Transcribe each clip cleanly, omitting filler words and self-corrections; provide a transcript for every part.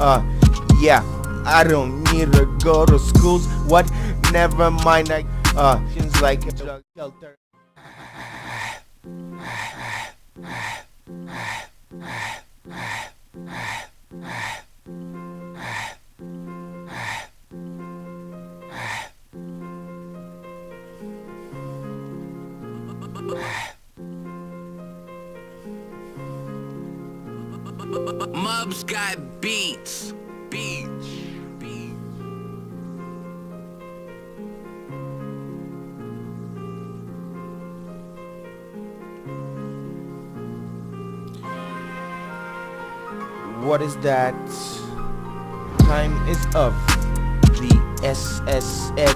Uh, yeah, I don't need to go to schools. What? Never mind. Things like a drug shelter. Mubs got beats. What is that? Time is of the SSNs,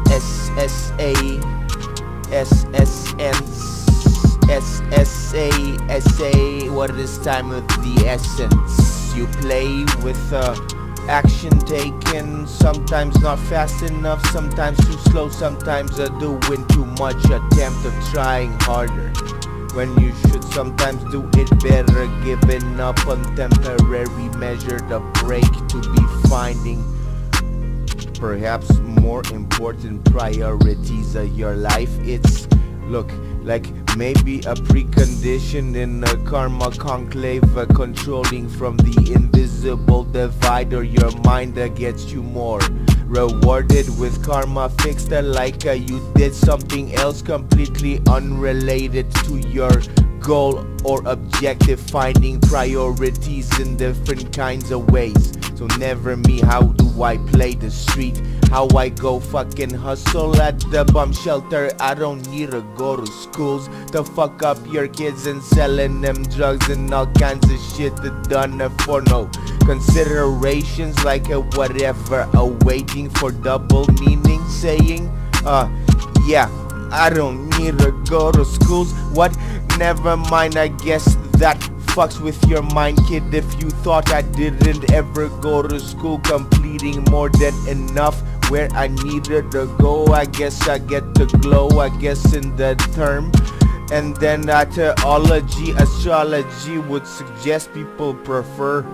SSA, SSNs, SSA, SA. What is time of the essence? You play with action taken, sometimes not fast enough, sometimes too slow, sometimes doing too much, attempt of trying harder when you should sometimes do it better, giving up on temporary measure, the break to be finding perhaps more important priorities of your life. It's look like maybe a precondition in a karma conclave, controlling from the invisible divider your mind that gets you more rewarded with karma fixed, like you did something else completely unrelated to your goal or objective, finding priorities in different kinds of ways. So never me, how do I play the street, how I go fucking hustle at the bum shelter. I don't need to go to schools to fuck up your kids and selling them drugs and all kinds of shit that done for no considerations, like a whatever, awaiting for double meaning, saying yeah, I don't need to go to schools. What? Never mind, I guess that fucks with your mind, kid. If you thought I didn't ever go to school, completing more than enough where I needed to go, I guess I get to glow, I guess in the term. And then theology, astrology would suggest people prefer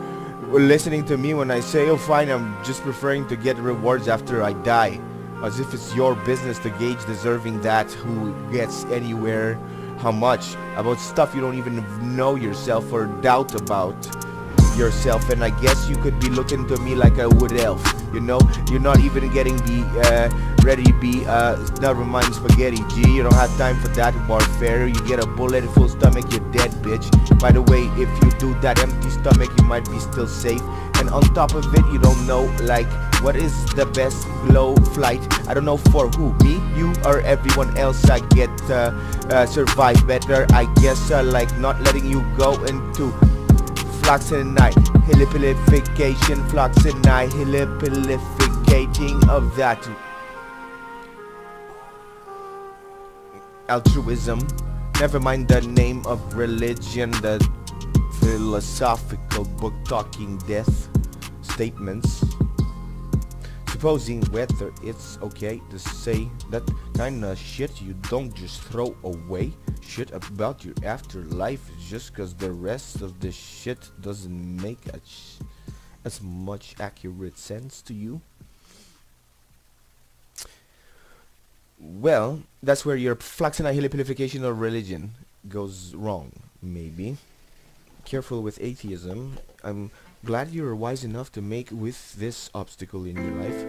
listening to me when I say, oh fine, I'm just preferring to get rewards after I die, as if it's your business to gauge deserving that, who gets anywhere, how much, about stuff you don't even know yourself or doubt about yourself. And I guess you could be looking to me like a wood elf, you know, you're not even getting the ready to be never mind spaghetti G, you don't have time for that warfare. You get a bullet in full stomach, you're dead, bitch. By the way, if you do that empty stomach, you might be still safe. And on top of it, you don't know like what is the best low flight. I don't know for who, me, you, or everyone else. I get survive better, I guess, like not letting you go into flux in the night, hillipilification, flux in the night, hillipilificating of that altruism. Never mind the name of religion, the philosophical book talking death statements, supposing whether it's okay to say that kind of shit. You don't just throw away shit about your afterlife just cause the rest of the shit doesn't make as much accurate sense to you. Well, that's where your flaxenihilipilification of religion goes wrong, maybe. Careful with atheism. I'm glad you're wise enough to make with this obstacle in your life,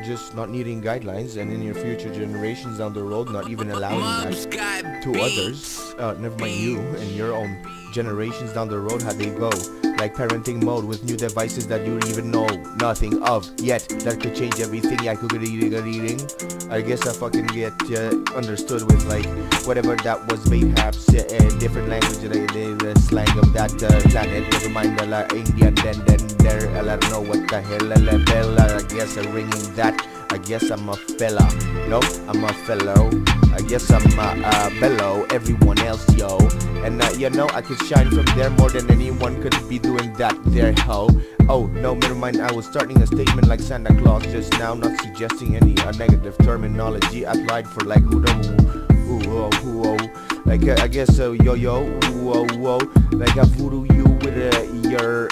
just not needing guidelines, and in your future generations down the road not even allowing that to others. Never mind you and your own generations down the road, how they go. Like parenting mode with new devices that you even know nothing of yet, that could change everything. Yeah, eating. I guess I fucking get understood with like whatever that was, perhaps different language, the slang of that planet. Never mind the Indian, then there, I don't know what the hell, I guess I'm ringing that. I guess I'm a fella, no, I'm a fellow. I guess I'm a bellow, everyone else, yo. And you know, I could shine from there more than anyone could be doing that there, ho. Oh, no, never mind, I was starting a statement like Santa Claus just now, not suggesting any negative terminology applied for like who, like I guess yo, like a voodoo you with your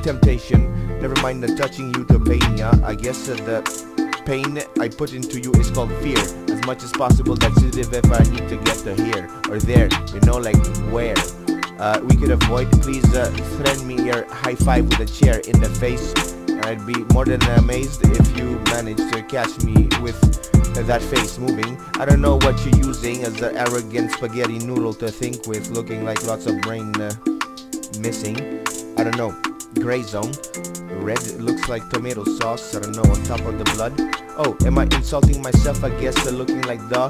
temptation. Never mind the touching you to pain ya. I guess the pain I put into you is called fear. As much as possible, that's it if I need to get to here or there. You know, like where we could avoid. Please threaten me your high five with a chair in the face. I'd be more than amazed if you managed to catch me with that face moving. I don't know what you're using as an arrogant spaghetti noodle to think with, looking like lots of brain missing. I don't know. Gray zone. Red looks like tomato sauce. I don't know, on top of the blood. Oh, am I insulting myself? I guess looking like the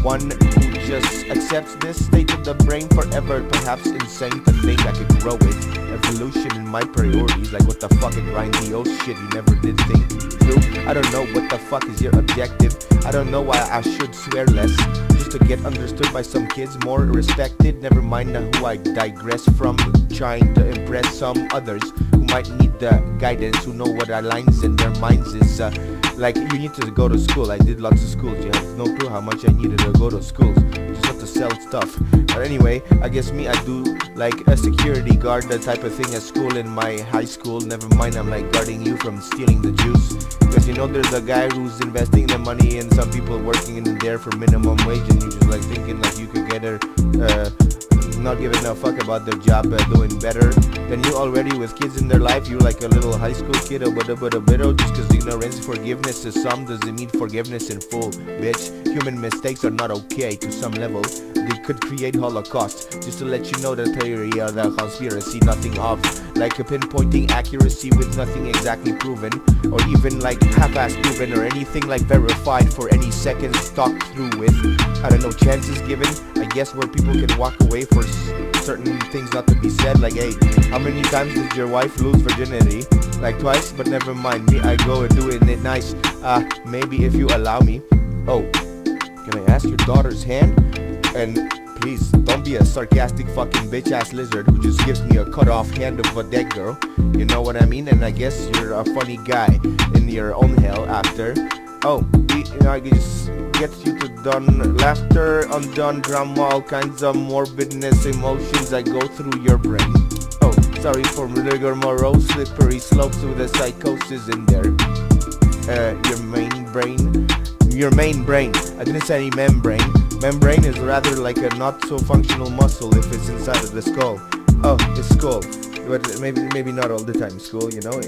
one who just accepts this state of the brain forever. Perhaps insane to think I could grow it. Evolution in my priorities. Like what the fuck, a grandiose shit you never did think through. I don't know what the fuck is your objective. I don't know why I should swear less, just to get understood by some kids, more respected. Never mind who I digress from, trying to impress some others who might need the guidance, who know what our lines in their minds is. Like you need to go to school. I did lots of schools. You have no clue how much I needed to go to schools. Just have to sell stuff. But anyway, I guess me, I do like a security guard, that type of thing at school in my high school. Never mind, I'm like guarding you from stealing the juice. Because you know there's a guy who's investing the money and some people working in there for minimum wage, and you just like thinking like you could get her not giving a fuck about their job, doing better than you already with kids in their life. You like a little high school kid, just cause ignorance, forgiveness to some doesn't mean forgiveness in full, bitch. Human mistakes are not okay to some level. They could create holocaust. Just to let you know the theory of the conspiracy, nothing of like a pinpointing accuracy with nothing exactly proven, or even like half-ass proven, or anything like verified for any seconds talked through with. I don't know, chances given, I guess, where people can walk away for certain things not to be said. Like, hey, how many times did your wife lose virginity? Like twice, but never mind me, I go and do it nice. Maybe if you allow me. Oh, can I ask your daughter's hand? And please, don't be a sarcastic fucking bitch-ass lizard who just gives me a cut-off hand of a dead girl. You know what I mean? And I guess you're a funny guy in your own hell after. Oh, I just get you to done laughter, undone drama, all kinds of morbidness, emotions that go through your brain. Oh, sorry for rigmarole, slippery slopes with a psychosis in there. Your main brain. I didn't say any membrane. Membrane is rather like a not so functional muscle if it's inside of the skull. Oh, it's skull, but maybe not all the time. Skull, you know.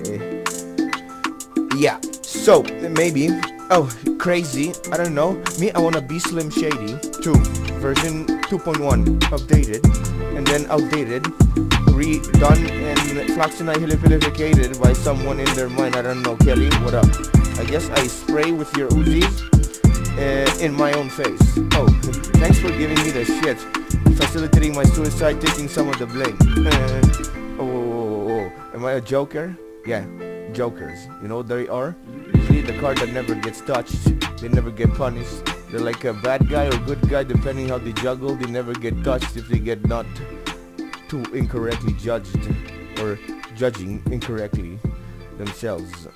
Yeah. So maybe. Oh, crazy. I don't know. Me, I wanna be Slim Shady 2, version 2.1, updated, and then outdated, redone, and flaxenihilificated by someone in their mind. I don't know. Kelly, what up? I guess I spray with your Uzis in my own face. Oh, thanks for giving me the shit, facilitating my suicide, taking some of the blame. Oh, am I a joker? Yeah, jokers. You know what they are? Usually the card that never gets touched. They never get punished. They're like a bad guy or good guy, depending how they juggle. They never get touched if they get not too incorrectly judged, or judging incorrectly themselves.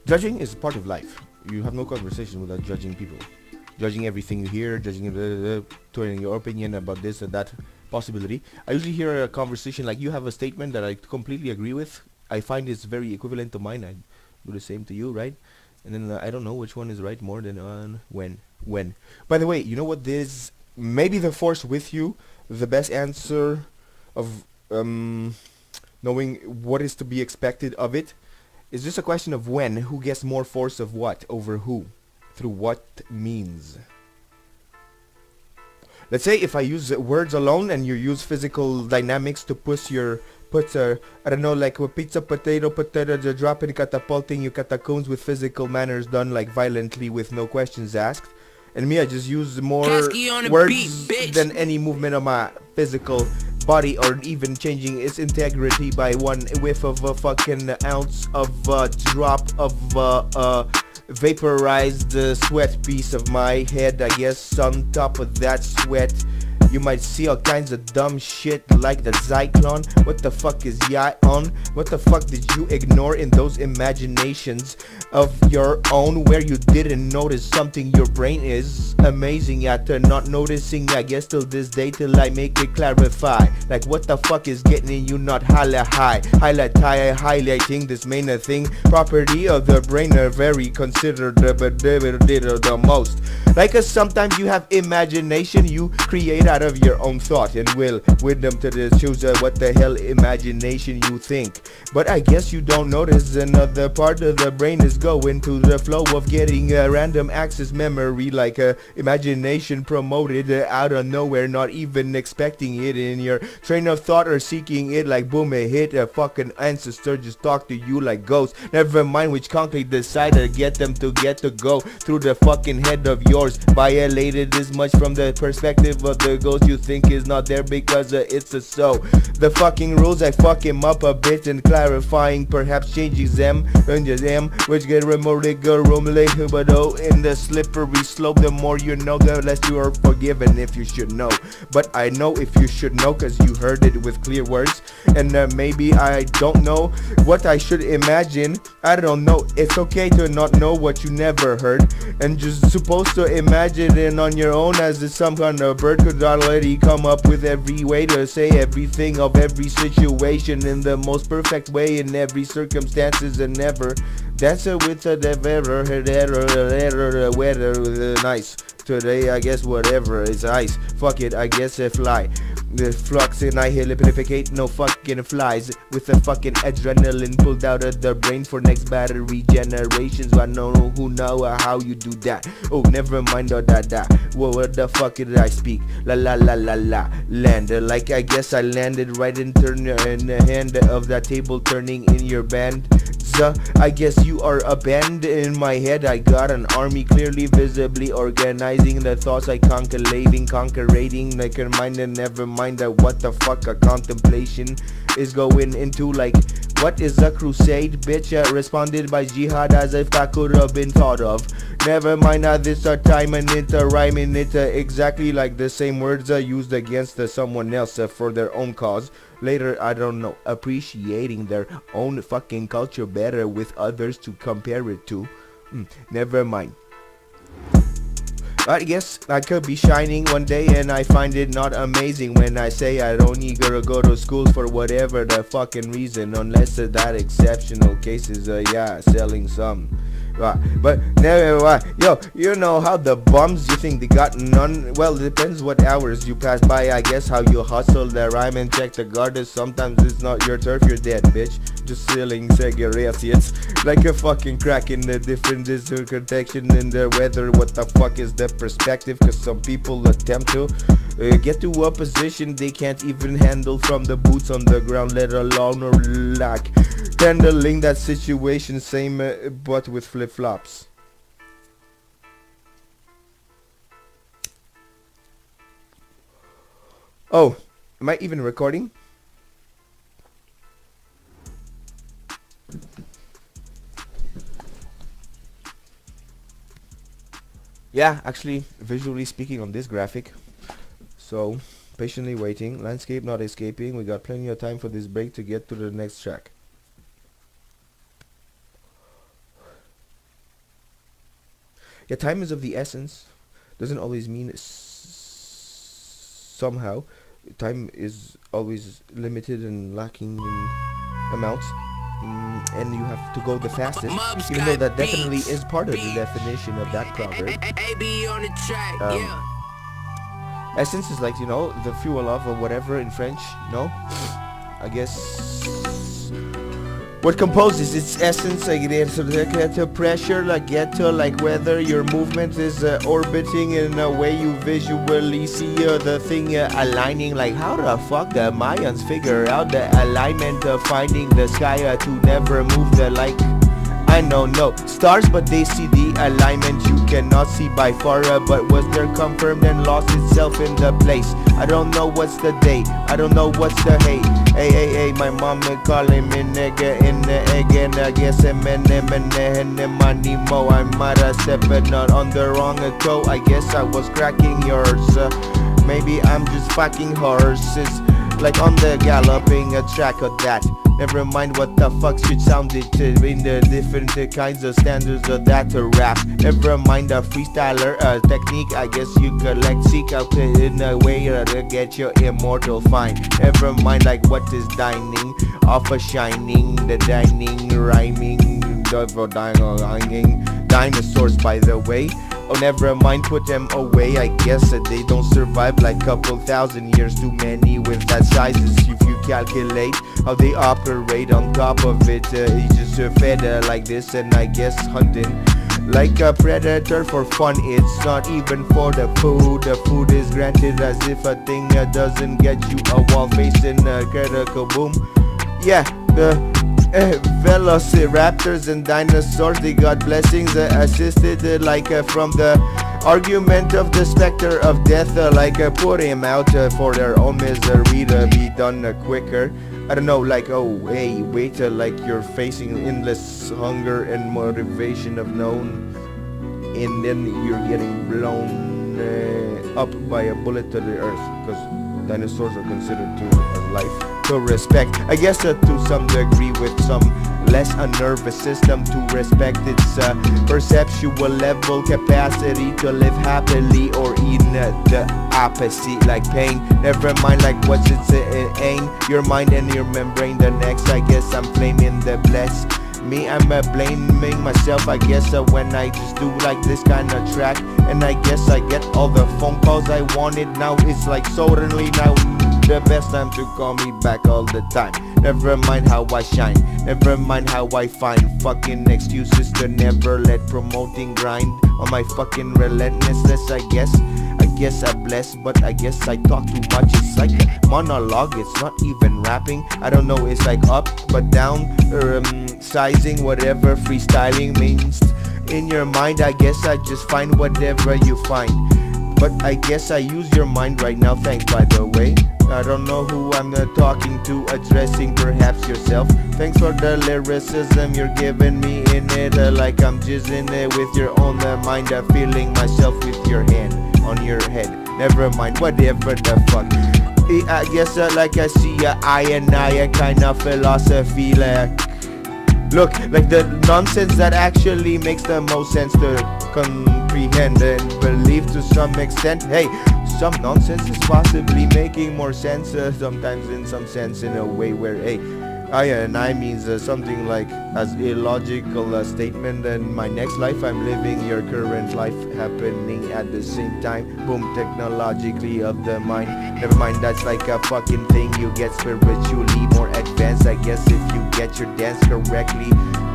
Judging is part of life. You have no conversation without judging people. Judging everything you hear, judging turning your opinion about this or that possibility. I usually hear a conversation like you have a statement that I completely agree with. I find it's very equivalent to mine. I do the same to you, right? And then I don't know which one is right more than when. By the way, you know what this? Maybe the force with you. The best answer of knowing what is to be expected of it. Is just a question of when, who gets more force of what, over who, through what means. Let's say if I use words alone and you use physical dynamics to push your, I don't know, like a pizza, potato, the dropping, catapulting you catacombs with physical manners done like violently with no questions asked. And me, I just use more words than any movement of my physical body, or even changing its integrity by one whiff of a fucking ounce of drop of vaporized sweat piece of my head. I guess on top of that sweat, You might see all kinds of dumb shit like the cyclone. What the fuck is on? What the fuck did you ignore in those imaginations of your own, where you didn't notice something? Your brain is amazing at not noticing, I guess, till this day, till I make it clarify. Like what the fuck is getting you not high, highlighting this main thing, property of the brain are very considered, but the most. Like sometimes you have imagination you create out of your own thought and will with them to choose what the hell imagination you think. But I guess you don't notice another part of the brain is going to the flow of getting a random access memory, like imagination promoted out of nowhere, not even expecting it in your train of thought or seeking it, like boom, it hit a fucking ancestor just talk to you like ghosts. Never mind which concrete decided get them to go through the fucking head of yours, violated this much from the perspective of the ghost you think is not there because it's a so. The fucking rules I fuck him up a bit and clarifying, perhaps changing them, which get removed room later, but oh, in the slippery slope, the more you know, the less you are forgiven if you should know. But I know if you should know, cause you heard it with clear words, and maybe I don't know what I should imagine. I don't know, it's okay to not know what you never heard, and just supposed to imagine it on your own, as if some kind of bird could already come up with every way to say everything of every situation in the most perfect way in every circumstances, and never dance with the weather nice. Today I guess whatever is ice. Fuck it, I guess I fly. The flux and I helipificate, no fucking flies. With the fucking adrenaline pulled out of the brain for next battery generations. I know who know how you do that. Oh, never mind all that. What the fuck did I speak? La la la la la. Land like I guess I landed right in the hand of that table turning in your band. I guess you are a band in my head. I got an army clearly visibly organizing the thoughts I concatenating, conquering like your mind, and never mind that what the fuck a contemplation is going into. Like what is a crusade, bitch? Responded by jihad as if that could have been thought of. Never mind how this a time and it a rhyming it exactly like the same words used against someone else for their own cause. Later, I don't know, appreciating their own fucking culture better with others to compare it to. Never mind. I guess I could be shining one day and I find it not amazing when I say I don't need to go to school for whatever the fucking reason, unless that exceptional cases, yeah, selling some. But never mind. Yo, you know how the bums you think they got none? Well, it depends what hours you pass by. I guess how you hustle the rhyme and check the garters. Sometimes it's not your turf, you're dead, bitch. Just selling cigarettes. It's like a fucking crack in the different disconnection in the weather. What the fuck is the perspective? Cause some people attempt to get to a position they can't even handle from the boots on the ground, let alone or lack handling that situation, same but with flip-flops. Oh, am I even recording? Yeah, actually, visually speaking on this graphic. So, patiently waiting, landscape not escaping. We got plenty of time for this break to get to the next track. Yeah, time is of the essence. Doesn't always mean somehow. Time is always limited and lacking in amounts. And you have to go the fastest, even though that definitely is part of the definition of that proverb. Essence is like, you know, the fuel of or whatever in French, no? I guess what composes its essence, like get to pressure, like get to like whether your movement is orbiting in a way you visually see the thing aligning. Like how the fuck the Mayans figure out the alignment of finding the sky to never move the like. I know no stars, but they see the alignment you cannot see by far, but was there confirmed and lost itself in the place. I don't know what's the day, I don't know what's the hey, hey, hey, hey, my mama calling me nigga in the again. I guess I'm money mo. I might have stepped on the wrong toe. I guess I was cracking yours. Maybe I'm just fucking horses, like on the galloping track of that. Never mind what the fuck shit sounded to in the different kinds of standards of that to rap. Never mind a freestyler technique. I guess you collect, seek out in a way to get your immortal fine. Never mind like what is dining off a shining, the dining rhyming, for dying or hanging dinosaurs by the way. Oh, never mind, put them away. I guess that they don't survive like couple thousand years. Too many with that sizes. If you calculate how they operate on top of it, you just fed like this, and I guess hunting like a predator for fun. It's not even for the food. The food is granted as if a thing doesn't get you a wall facing a critical boom. Yeah, the velociraptors and dinosaurs, they got blessings assisted like from the argument of the specter of death, like put him out for their own misery to be done quicker. I don't know, like, oh hey wait, like you're facing endless hunger and motivation of known, and then you're getting blown up by a bullet to the earth, because dinosaurs are considered to life. To respect, I guess to some degree, with some less a nervous system to respect its perceptual level capacity to live happily, or in the opposite like pain. Never mind like what's its aim, your mind and your membrane. The next I guess I'm flaming the bless me, I'm blaming myself I guess when I just do like this kind of track, and I guess I get all the phone calls I wanted. Now it's like suddenly now the best time to call me back all the time. Never mind how I shine, never mind how I find fucking excuses to never let promoting grind on my fucking relentlessness. I guess I bless, but I guess I talk too much. It's like a monologue, it's not even rapping. I don't know, it's like up but down, sizing, whatever freestyling means in your mind. I guess I just find whatever you find, but I guess I use your mind right now. Thanks by the way. I don't know who I'm talking to, addressing perhaps yourself. Thanks for the lyricism you're giving me in it, like I'm jizzing it with your own mind. I'm feeling myself with your hand on your head. Never mind, whatever the fuck. I guess like I see a kind of philosophy, like look like the nonsense that actually makes the most sense to comprehend and believe to some extent. Hey, some nonsense is possibly making more sense sometimes, in some sense, in a way where hey, I means something like as illogical statement. And my next life I'm living, your current life happening at the same time. Boom, technologically of the mind. Never mind, that's like a fucking thing. You get spiritually more advanced, I guess, if you get your dance correctly.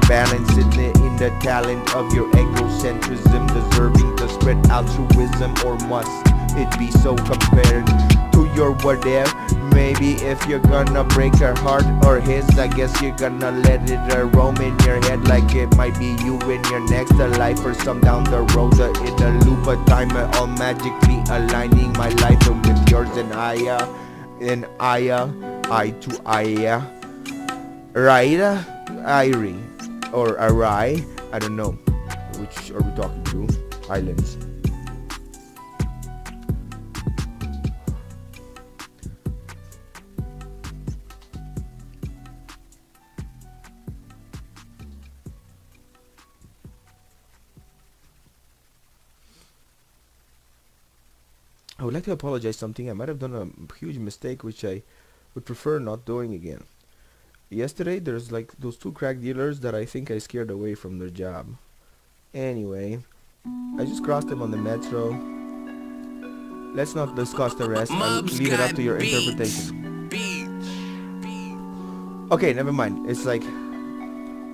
Balance it in the talent of your egocentrism, deserving to spread altruism, or must it be so compared to your whatever? Maybe if you're gonna break her heart or his, I guess you're gonna let it roam in your head, like it might be you in your next life, or some down the road in a loop of time, all magically aligning my life with yours. And eye to eye, right? Irie or Arai, I don't know. Which are we talking to? Islands. I would like to apologize something. I might have done a huge mistake which I would prefer not doing again. Yesterday there's like those two crack dealers that I think I scared away from their job. Anyway, I just crossed them on the metro. Let's not discuss the rest. I'll leave it up to your interpretation. Okay, never mind. It's like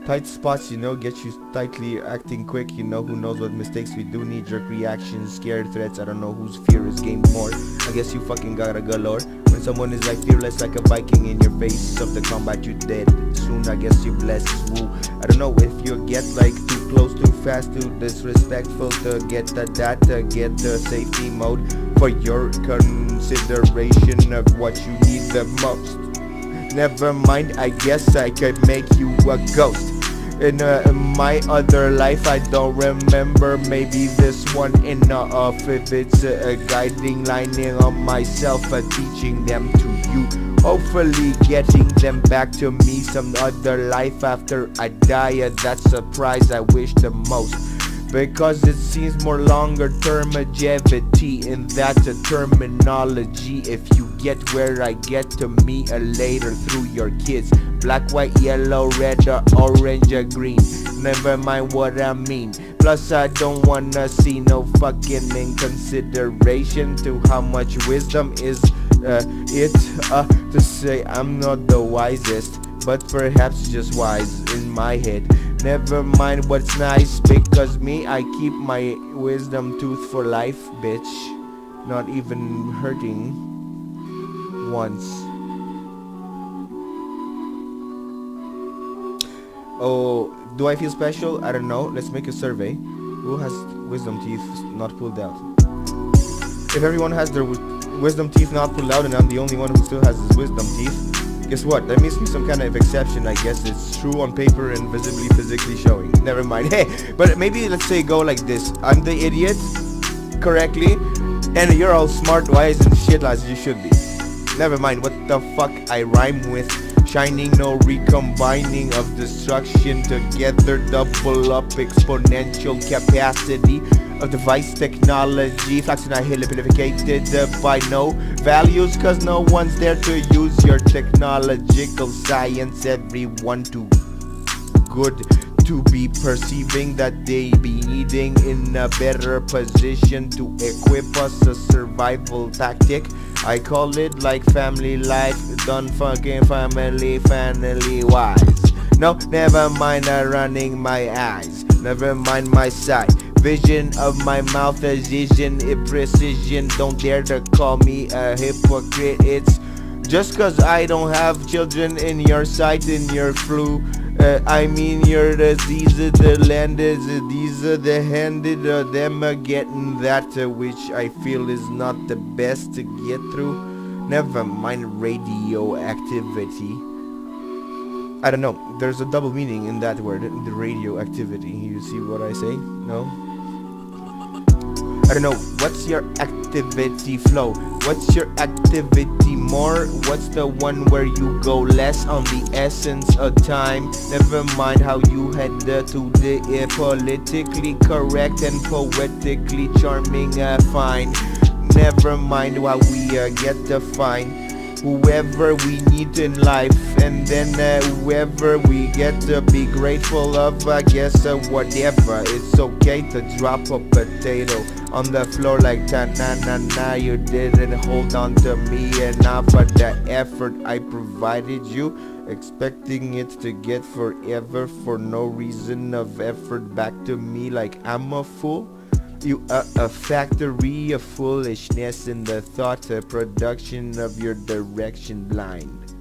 tight spots, you know, get you tightly acting quick, you know, who knows what mistakes we do, knee-jerk reactions, scared threats, I don't know whose fear is gained more. I guess you fucking got a galore. When someone is like fearless like a Viking in your face of the combat, you dead soon, I guess you blessed. Woo. I don't know if you get like too close, too fast, too disrespectful to get the data, get the safety mode for your consideration of what you need the most. Never mind, I guess I could make you a ghost. In my other life I don't remember, maybe this one enough. If it's a guiding line on myself, teaching them to you, hopefully getting them back to me some other life after I die. That's a prize I wish the most, because it seems more longer term longevity in that terminology. If you get where I get to me later through your kids, black, white, yellow, red, or orange, or green, never mind what I mean. Plus I don't wanna see no fucking inconsideration to how much wisdom is to say I'm not the wisest, but perhaps just wise in my head. Never mind what's nice, because me, I keep my wisdom tooth for life, bitch. Not even hurting once. Oh, do I feel special? I don't know. Let's make a survey. Who has wisdom teeth not pulled out? If everyone has their wisdom teeth not pulled out and I'm the only one who still has his wisdom teeth, guess what? That makes me some kind of exception. I guess it's true on paper and visibly physically showing. Never mind. Hey, but maybe let's say go like this. I'm the idiot correctly, and you're all smart, wise, and shit as you should be. Never mind what the fuck I rhyme with. Shining, no recombining of destruction. Together double up exponential capacity of device technology. Flaxen hilipificated by no values, cause no one's there to use your technological science. Everyone too good to be perceiving that they be needing in a better position to equip us a survival tactic. I call it like family life, done fucking family wise. No, never mind running my eyes, never mind my sight, vision of my mouth, vision, precision. Don't dare to call me a hypocrite. It's just cause I don't have children in your sight, in your flu. I mean your disease, the landed, these are the handed, them getting that which I feel is not the best to get through. Never mind radioactivity. I don't know, there's a double meaning in that word, the radioactivity. You see what I say? No? I don't know, what's your activity flow? What's your activity more? What's the one where you go less on the essence of time? Never mind how you head to the politically correct and poetically charming fine. Never mind why we get to find whoever we need in life, and then whoever we get to be grateful of. I guess whatever, it's okay to drop a potato on the floor like ta-na-na-na. You didn't hold on to me enough for the effort I provided you, expecting it to get forever for no reason of effort back to me like I'm a fool. You are a factory of foolishness in the thought production of your direction blind.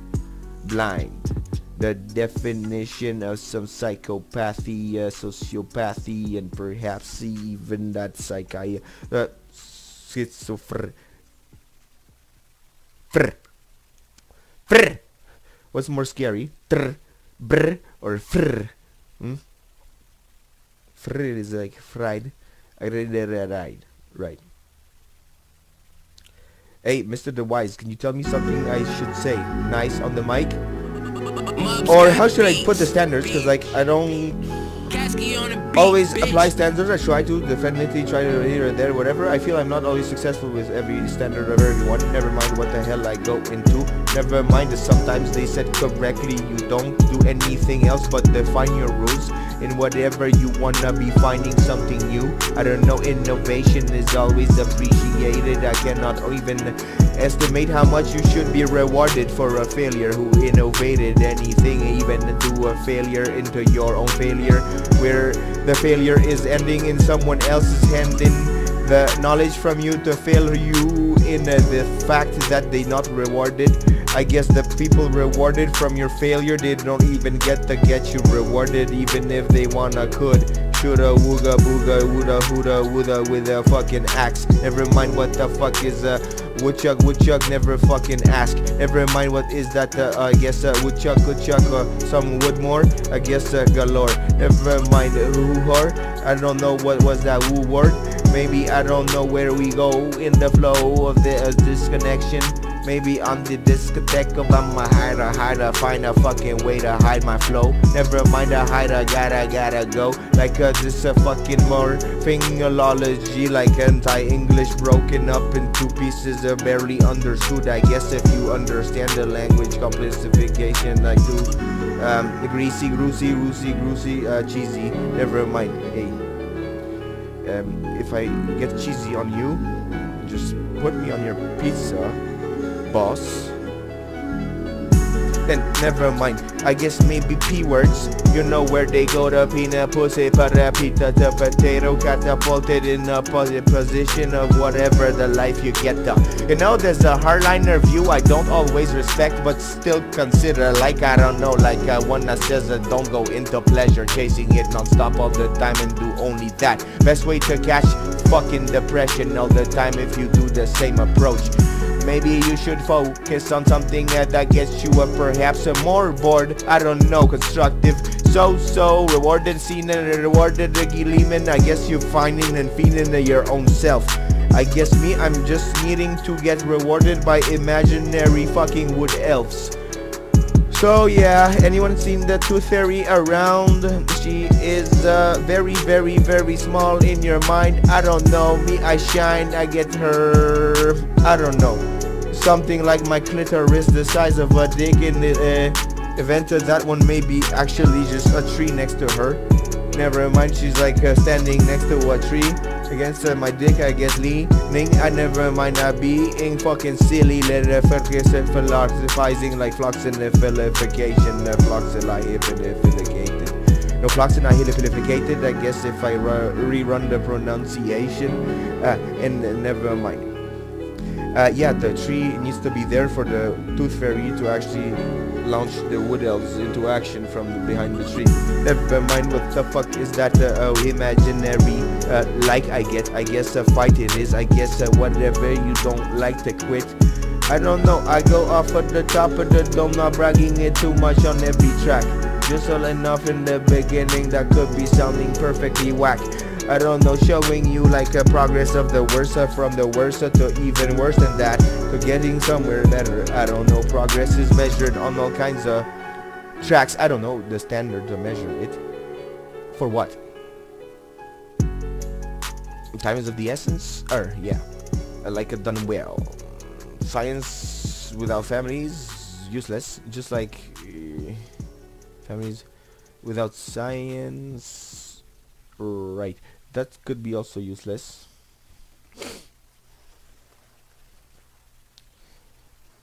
The definition of some psychopathy, sociopathy, and perhaps even that schizophrenia. What's more scary? Brr or fr? Fr is like fried. Right. Hey, Mr. The Wise, can you tell me something I should say nice on the mic? Or how should I put the standards? Because like I don't always apply standards. I try to definitely try to here and there, whatever. I feel I'm not always successful with every standard of everyone. Never mind what the hell I go into. Never mind that sometimes they said correctly you don't do anything else but define your rules in whatever you wanna be, finding something new. I don't know, innovation is always appreciated. I cannot even estimate how much you should be rewarded for a failure who innovated anything, even do a failure into your own failure, where the failure is ending in someone else's hand, in the knowledge from you to fail you in the fact that they not rewarded. I guess the people rewarded from your failure, they don't even get to get you rewarded, even if they wanna could. shoulda, wooga, booga, wooda, hooda, wooda with a fucking axe. Never mind what the fuck is a woodchuck, never fucking ask. Never mind what is that, I guess woodchuck, or some wood more, I guess galore. Never mind who whore, I don't know what was that woo word. Maybe I don't know where we go in the flow of the disconnection. Maybe on the discotheque of I'm a hider, find a fucking way to hide my flow. Never mind a hider, gotta go. Like this fucking more philology, like anti-English broken up in two pieces, barely understood. I guess if you understand the language complexification, like do greasy, groosy, cheesy. Never mind. Hey, if I get cheesy on you, just put me on your pizza, boss. Then never mind, I guess maybe P words. You know where they go to peanut pussy, parapita to potato, catapulted in a position of whatever the life you get to. You know there's a hardliner view I don't always respect, but still consider, like I don't know, like one that says don't go into pleasure, chasing it non-stop all the time and do only that. Best way to catch fucking depression all the time if you do the same approach. Maybe you should focus on something that gets you perhaps more bored. I don't know, constructive. So rewarded, seen and rewarded, Leeman. I guess you're finding and feeling your own self. I guess me, I'm just needing to get rewarded by imaginary fucking wood elves. So yeah, anyone seen the tooth fairy around? She is very small in your mind. I don't know, me I shine, I get her, I don't know, something like my clitoris the size of a dick in the event of that one may be actually just a tree next to her. Never mind, she's like standing next to a tree against my dick, I guess leaning. I never mind being fucking silly. Let her focus and philosophizing like flux and philification. Flux and I hippificated. No flux and I hippificated. I guess if I rerun the pronunciation. And never mind. Yeah, the tree needs to be there for the tooth fairy to actually launch the wood elves into action from behind the tree. Never mind what the fuck is that imaginary like I guess a fight it is. I guess whatever you don't like to quit. I don't know, I go off at the top of the dome, not bragging it too much on every track. Just all enough in the beginning that could be sounding perfectly whack. I don't know, showing you like a progress of the worst, from the worst to even worse than that, to getting somewhere better. I don't know, progress is measured on all kinds of tracks. I don't know the standard to measure it. For what? Time is of the essence? Yeah. Like a done well. Science without families, useless. Just like families without science. Right. That could be also useless.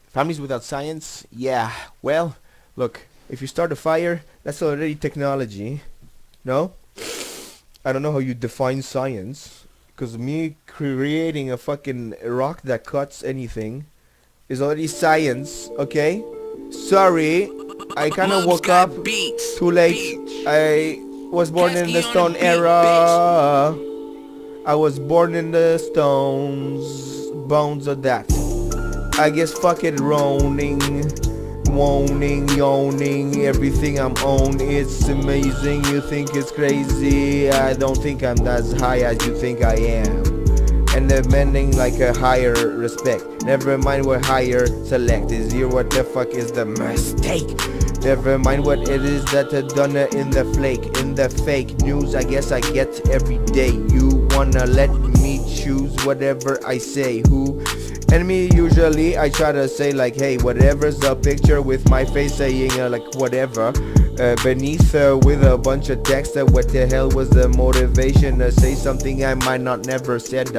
Families without science? Yeah. Well, look, if you start a fire, that's already technology. No? I don't know how you define science. Because me creating a fucking rock that cuts anything is already science, okay? Sorry, I kinda woke up too late. I was born in the stone era. I was born in the stones, bones of that. I guess fuck it, roaning, moaning, yawning, everything I'm on, it's amazing. You think it's crazy, I don't think I'm as high as you think I am. And demanding like a higher respect. Never mind what higher select is here. What the fuck is the mistake? Never mind what it is that done in the flake, in the fake news. I guess I get every day. You wanna let me choose whatever I say. Who? And me usually I try to say like, hey, whatever's the picture with my face saying like whatever. Beneath with a bunch of text. What the hell was the motivation to say something I might not never said?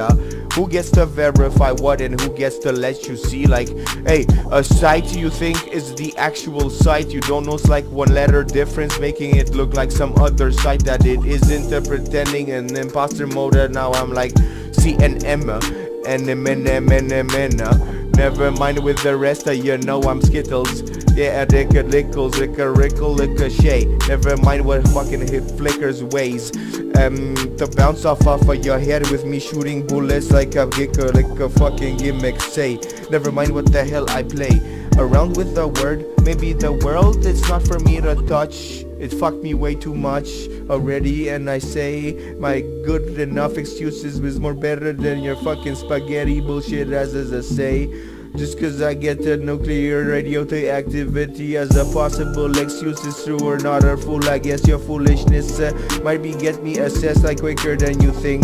Who gets to verify what and who gets to let you see? Like, hey, a site you think is the actual site. You don't know it's like one letter difference, making it look like some other site that it isn't. Pretending an imposter mode. Now I'm like C&M and never mind with the rest of you know I'm Skittles. Yeah, a dick a lickles, rickle, ricochet. Never mind what fucking hit flickers ways. To bounce off of your head with me shooting bullets like a gicker, like a fucking gimmick. Say, never mind what the hell I play around with the word. Maybe the world, it's not for me to touch. It fucked me way too much already, and I say my good enough excuses was more better than your fucking spaghetti bullshit as I say. Just cause I get the nuclear radioactivity as a possible excuse is true or not a fool. I guess your foolishness might be get me assessed like quicker than you think.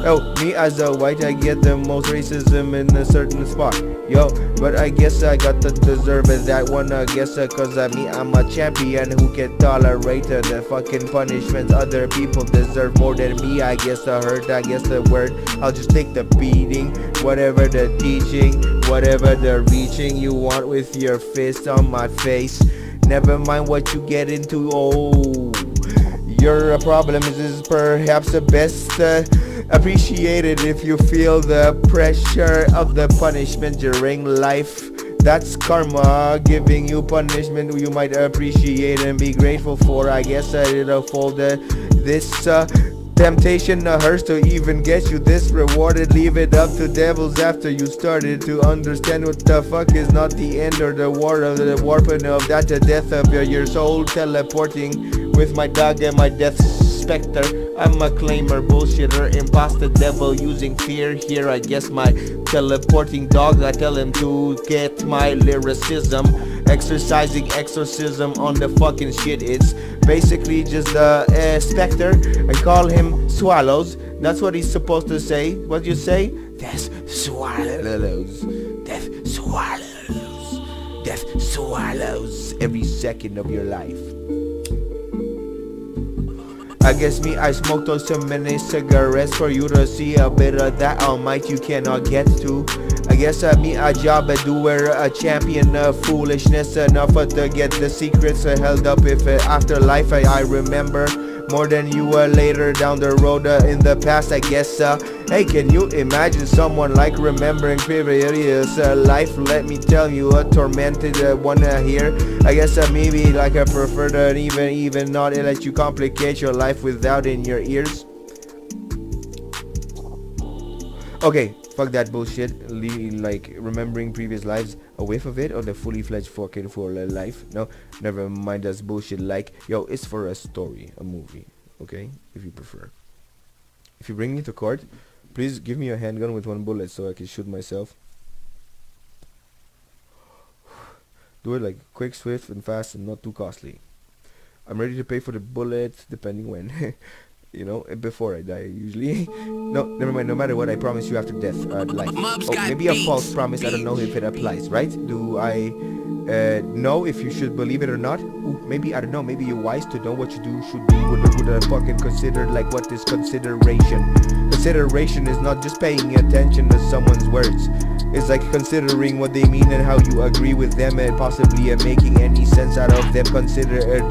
Oh, me as a white, I get the most racism in a certain spot. Yo, but I guess I got to deserve it, that one I guess cause I'm a champion who can tolerate the fucking punishments other people deserve more than me. I guess the hurt, I guess the word, I'll just take the beating. Whatever the teaching, whatever the reaching you want with your fist on my face. Never mind what you get into, oh, your problem is perhaps the best appreciated if you feel the pressure of the punishment during life. That's karma giving you punishment you might appreciate and be grateful for. I guess it'll fold this temptation hurts to even get you this rewarded. Leave it up to devils after you started to understand what the fuck is not the end or the war of the warping of that the death of your soul. Teleporting with my dog and my death specter. I'm a claimer, bullshitter, imposter, devil using fear. Here I guess my teleporting dog, I tell him to get my lyricism. Exercising exorcism on the fucking shit. It's basically just a specter. I call him Swallows. That's what he's supposed to say. What you say? Death swallows. Death swallows. Death swallows every second of your life. I guess me, I smoked those so many cigarettes for you to see a bit of that all might you cannot get to. I guess me, a job a doer, a champion of foolishness enough to get the secrets held up if afterlife I remember more than you later down the road in the past. I guess hey, can you imagine someone like remembering previous life? Let me tell you, a tormented one here. I guess maybe like I prefer to even not let you complicate your life without in your ears. Okay, fuck that bullshit. Like remembering previous lives, a whiff of it or the fully fledged fucking for life. No, never mind, that's bullshit. Like, yo, it's for a story, a movie, okay, if you prefer. If you bring me to court, please give me a handgun with one bullet so I can shoot myself. Do it like quick, swift, and fast, and not too costly. I'm ready to pay for the bullet, depending when. You know, before I die, usually. No, never mind. No matter what, I promise you after death, life. Oh, maybe a false promise. I don't know if it applies, right? Do I know if you should believe it or not? Ooh, maybe, I don't know. Maybe you're wise to know what you do should be. Would I fucking consider, like, what is consideration? Consideration is not just paying attention to someone's words. It's like considering what they mean and how you agree with them and possibly making any sense out of them. Considered.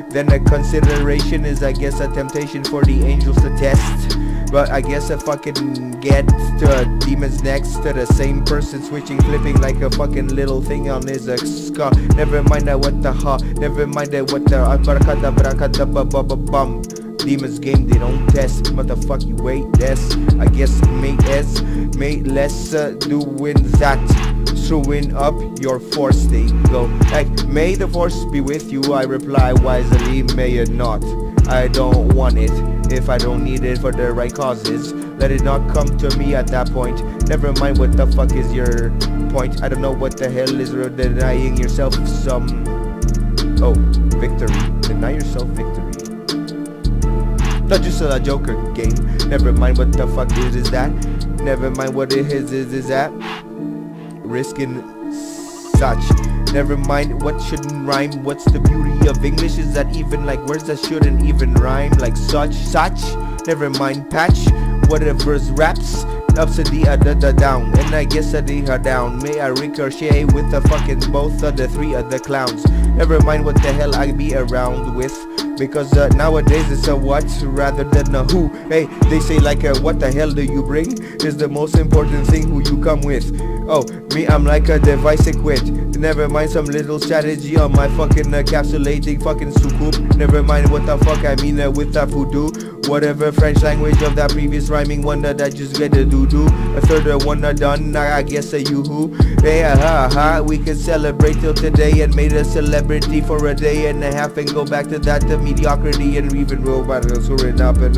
Then a consideration is, I guess, a temptation for the angels to test. But I guess I fucking get to demons next to the same person switching, flipping like a fucking little thing on his skull. Never mind that what the never mind that what the bum. Demons game, they don't test. Motherfuck, you wait less. I guess made less doing that. Throwing up your force, they go like, may the force be with you. I reply wisely, may it not. I don't want it if I don't need it for the right causes. Let it not come to me at that point. Never mind what the fuck is your point. I don't know what the hell is denying yourself some victory. Deny yourself victory. Not just a Joker game. Never mind what the fuck is that. Never mind what it is that. Risking such. Never mind what shouldn't rhyme. What's the beauty of English? Is that even like words that shouldn't even rhyme? Like such. Never mind patch. Whatever's raps. Upside the down. And I guess I did her down. May I ricochet with the fucking both of the three of the clowns. Never mind what the hell I be around with. Because nowadays it's a what rather than a who. Hey, they say like what the hell do you bring is the most important thing who you come with. Oh, me, I'm like a device equipped. Never mind some little strategy on my fucking encapsulating fucking sucoup. Never mind what the fuck I mean with that voodoo. Whatever French language of that previous rhyming one that I just get a doo-doo. A third one done, I guess a yoo-hoo. Hey, ha, we can celebrate till today and made a celebrity for a day and a half and go back to that mediocrity and even robots soaring up and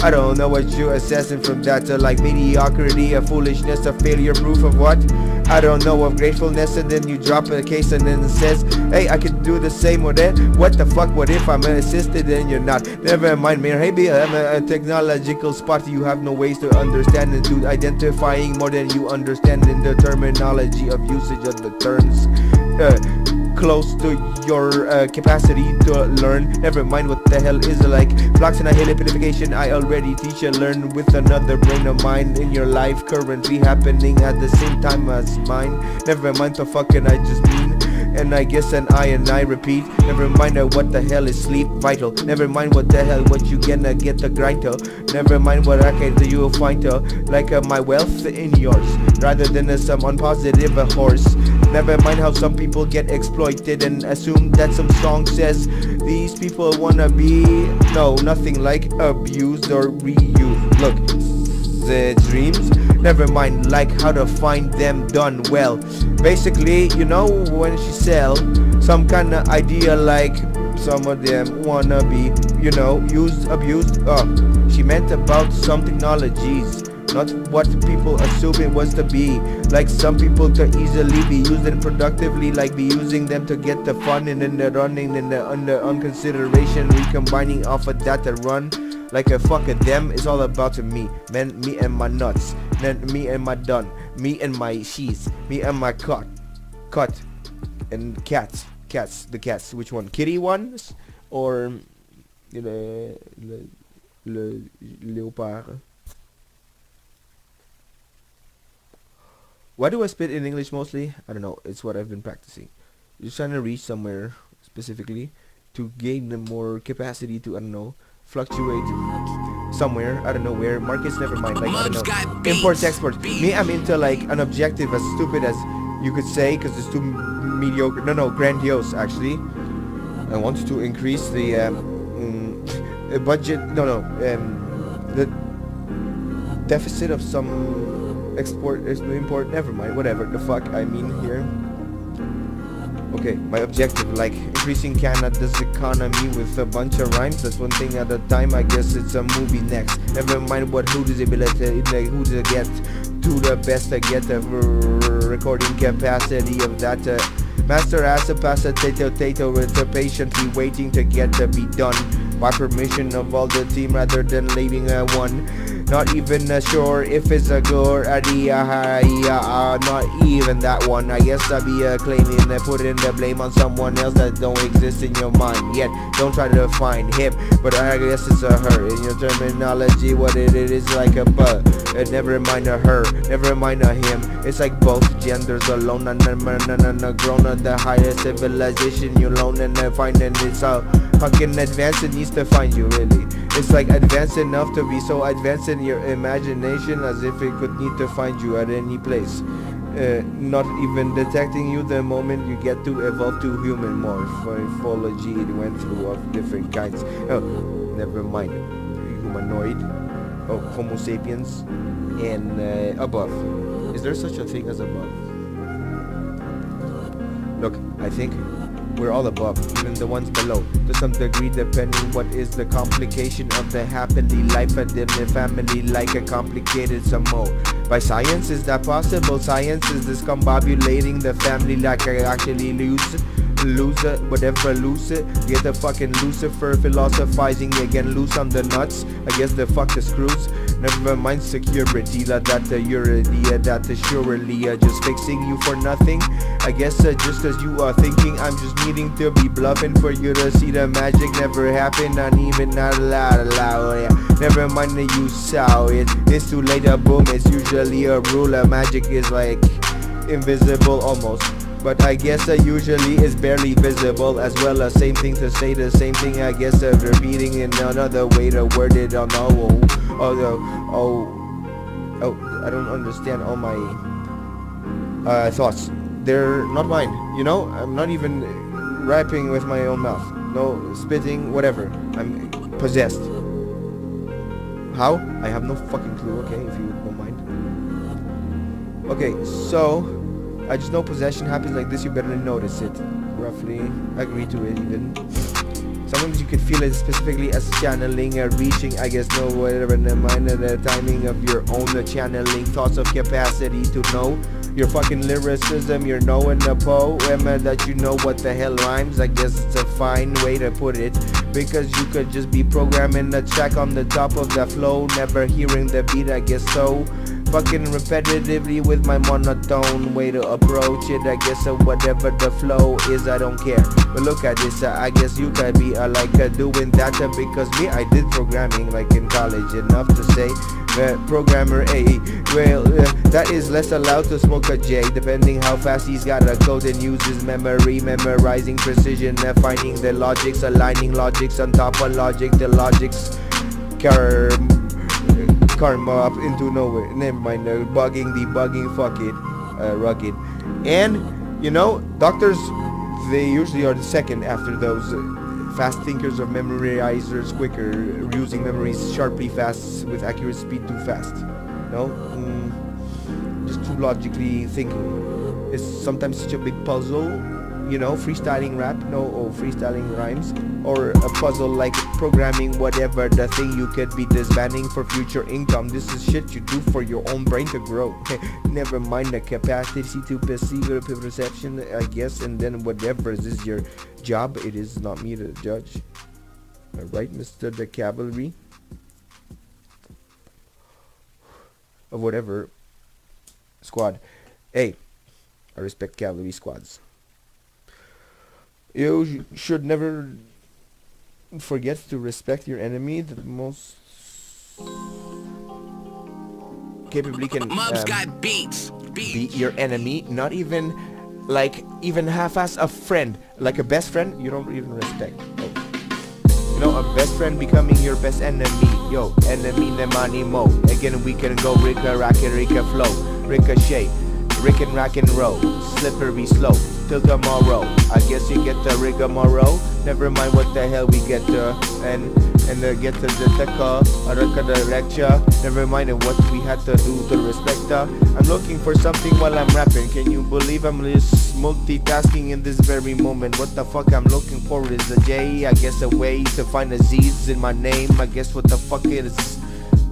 I don't know what you're assessing from that to like mediocrity, a foolishness, a failure, proof of what? I don't know, of gratefulness, and then you drop a case and then it says, hey, I could do the same or that. What the fuck, what if I'm assisted and you're not? Never mind, man, maybe I'm a technological spot you have no ways to understand and to identifying more than you understand in the terminology of usage of the terms. Close to your capacity to learn. Never mind what the hell is like flux and helification. I already teach and learn with another brain of mine in your life currently happening at the same time as mine. Never mind the fucking I just mean. And I guess and I repeat. Never mind what the hell is sleep vital. Never mind what the hell what you gonna get the grind to. Never mind what I can do you'll find to. Like my wealth in yours rather than some unpositive horse. Never mind how some people get exploited and assume that some song says these people wanna be nothing like abused or reused. Look, the dreams, never mind like how to find them done well. Basically, you know, when she sell some kind of idea like some of them wanna be, you know, used, abused. She meant about some technologies, not what people assume it was to be. Like some people to easily be used and productively, like be using them to get the fun and then the running and the under unconsideration, recombining off of that to run. Like a fuck of them, it's all about me, man, me and my nuts, then me and my done, me and my sheets, me and my cut, and cats, the cats, which one, kitty ones, or le léopard. Why do I spit in English mostly? I don't know, it's what I've been practicing. Just trying to reach somewhere specifically to gain the more capacity to, I don't know, fluctuate somewhere, I don't know where. Markets, never mind, like, I don't know, imports, exports. Me, I'm into like an objective as stupid as you could say, because it's too mediocre, grandiose actually. I want to increase the budget, the deficit of some import, never mind, whatever the fuck I mean here. Okay, my objective, like increasing Canada's economy with a bunch of rhymes. That's one thing at a time. I guess it's a movie next. Never mind what who does ability, like who to get to the best to get the recording capacity of that. Master as a tato with the patiently waiting to get to be done by permission of all the team rather than leaving one. Not even sure if it's a good or not even that one. I guess I'll be claiming and putting the blame on someone else that don't exist in your mind yet. Don't try to find him, but I guess it's a her. In your terminology, what it is like a but. Never mind a her, never mind a him. It's like both genders alone and grown on the highest civilization you alone and finding it's a fucking advanced. It needs to find you really. It's like advanced enough to be so advanced in your imagination as if it could need to find you at any place. Not even detecting you the moment you get to evolve to human morphology it went through of different kinds. Oh, never mind. Humanoid, Homo sapiens, and above. Is there such a thing as above? Look, I think we're all above, even the ones below, to some degree, depending what is the complication of the happily life and then the family, like a complicated some more. By science, is that possible? Science is discombobulating the family like I actually lose it, whatever, lose it. Get the fucking Lucifer philosophizing again, loose on the nuts. I guess the fuck the screws. Never mind security, that you're that surely just fixing you for nothing. I guess just as you are thinking, I'm just needing to be bluffing for you to see the magic never happen, not even not allowed. Yeah. Never mind that you saw it. It's too late. Boom. It's usually a rule. Magic is like invisible almost. But I guess usually it's barely visible as well. Same thing to say the same thing. I guess repeating in another way to word it. I don't know. I don't understand all my thoughts. They're not mine. You know, I'm not even rapping with my own mouth. No spitting, whatever. I'm possessed. How? I have no fucking clue. Okay, if you don't mind. Okay, so I just know possession happens like this. You better notice it. Roughly, agree to it even. Sometimes you can feel it specifically as channeling or reaching, I guess, no, whatever, the mind of the timing of your own channeling, thoughts of capacity to know your fucking lyricism, you're knowing the poem that you know what the hell rhymes. I guess it's a fine way to put it, because you could just be programming the track on the top of the flow, never hearing the beat, I guess so. Fucking repetitively with my monotone way to approach it, I guess, whatever the flow is, I don't care. But look at this, I guess you could be doing that because me, I did programming like in college, enough to say programmer A. Well, that is less allowed to smoke a J, depending how fast he's got a code and uses memory, memorizing precision, finding the logics, aligning logics on top of logic, the logics karma up into nowhere. Never mind, bugging, debugging, fuck it, rugged. And you know, doctors, they usually are the second after those fast thinkers or memorizers, quicker, using memories sharply fast with accurate speed too fast. No, just too logically thinking. It's sometimes such a big puzzle. You know, freestyling rap, or freestyling rhymes, or a puzzle like programming whatever the thing you could be disbanding for future income. This is shit you do for your own brain to grow. Never mind the capacity to perceive or perception, I guess, and then whatever is your job, it is not me to judge. Alright, Mr. the Cavalry of whatever squad. Hey, I respect cavalry squads. You should never forget to respect your enemy. The most capably can Mubs got beats. be your enemy. Not even even half-ass a friend, like a best friend. You don't even respect. Oh. You know, a best friend becoming your best enemy. Yo, enemy nemani mo. Again, we can go ricka racket ricka flow, ricochet. Rick and rack and roll, slippery slope, till tomorrow. I guess you get the rigmarole. Never mind what the hell we get to, and get to the call, the lecture. Never mind what we had to do to respect her. I'm looking for something while I'm rapping. Can you believe I'm just multitasking in this very moment? What the fuck I'm looking for is a J. I guess a way to find a Z's in my name. I guess what the fuck it is.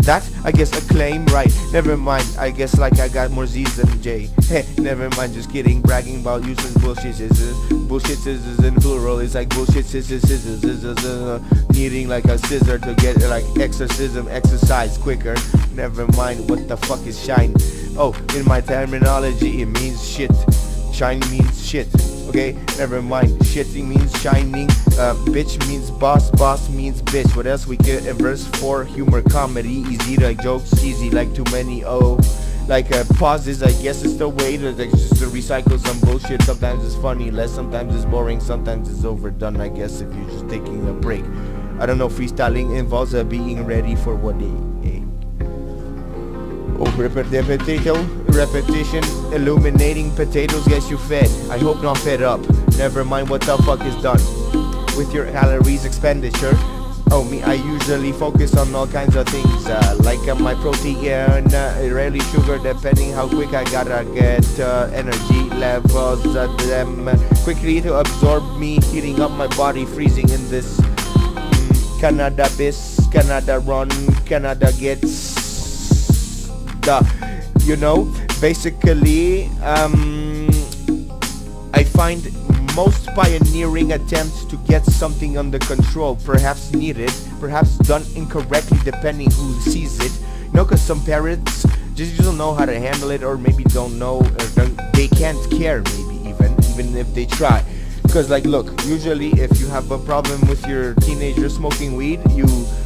That, I guess, a claim, right? Never mind, I guess like I got more Z's than J. Hey, never mind, just kidding, bragging about using bullshit scissors. Bullshit scissors in plural, it's like bullshit scissors, needing like a scissor to get like exorcism, exercise quicker. Never mind, what the fuck is shine? Oh, in my terminology, it means shit. Shine means shit. Okay, never mind. Shitting means shining. Bitch means boss. Boss means bitch. What else we get in verse 4? Humor, comedy, easy like jokes, easy like too many. Oh, like pauses. I guess it's the way to just to recycle some bullshit. Sometimes it's funny, sometimes it's boring, sometimes it's overdone. I guess if you're just taking a break. I don't know. Freestyling involves being ready for what they. Oh, repetition, illuminating potatoes gets you fed. I hope not fed up. Never mind what the fuck is done with your calories expenditure. Oh, me, I usually focus on all kinds of things, like my protein, rarely sugar, depending how quick I gotta get energy levels them quickly to absorb me, heating up my body, freezing in this Canada bis, Canada run, Canada gets. You know, basically, I find most pioneering attempts to get something under control, perhaps needed, perhaps done incorrectly depending who sees it. You know, cause some parents just don't know how to handle it, or maybe don't know, or they can't care, maybe even if they try. Because like, look, usually if you have a problem with your teenager smoking weed, you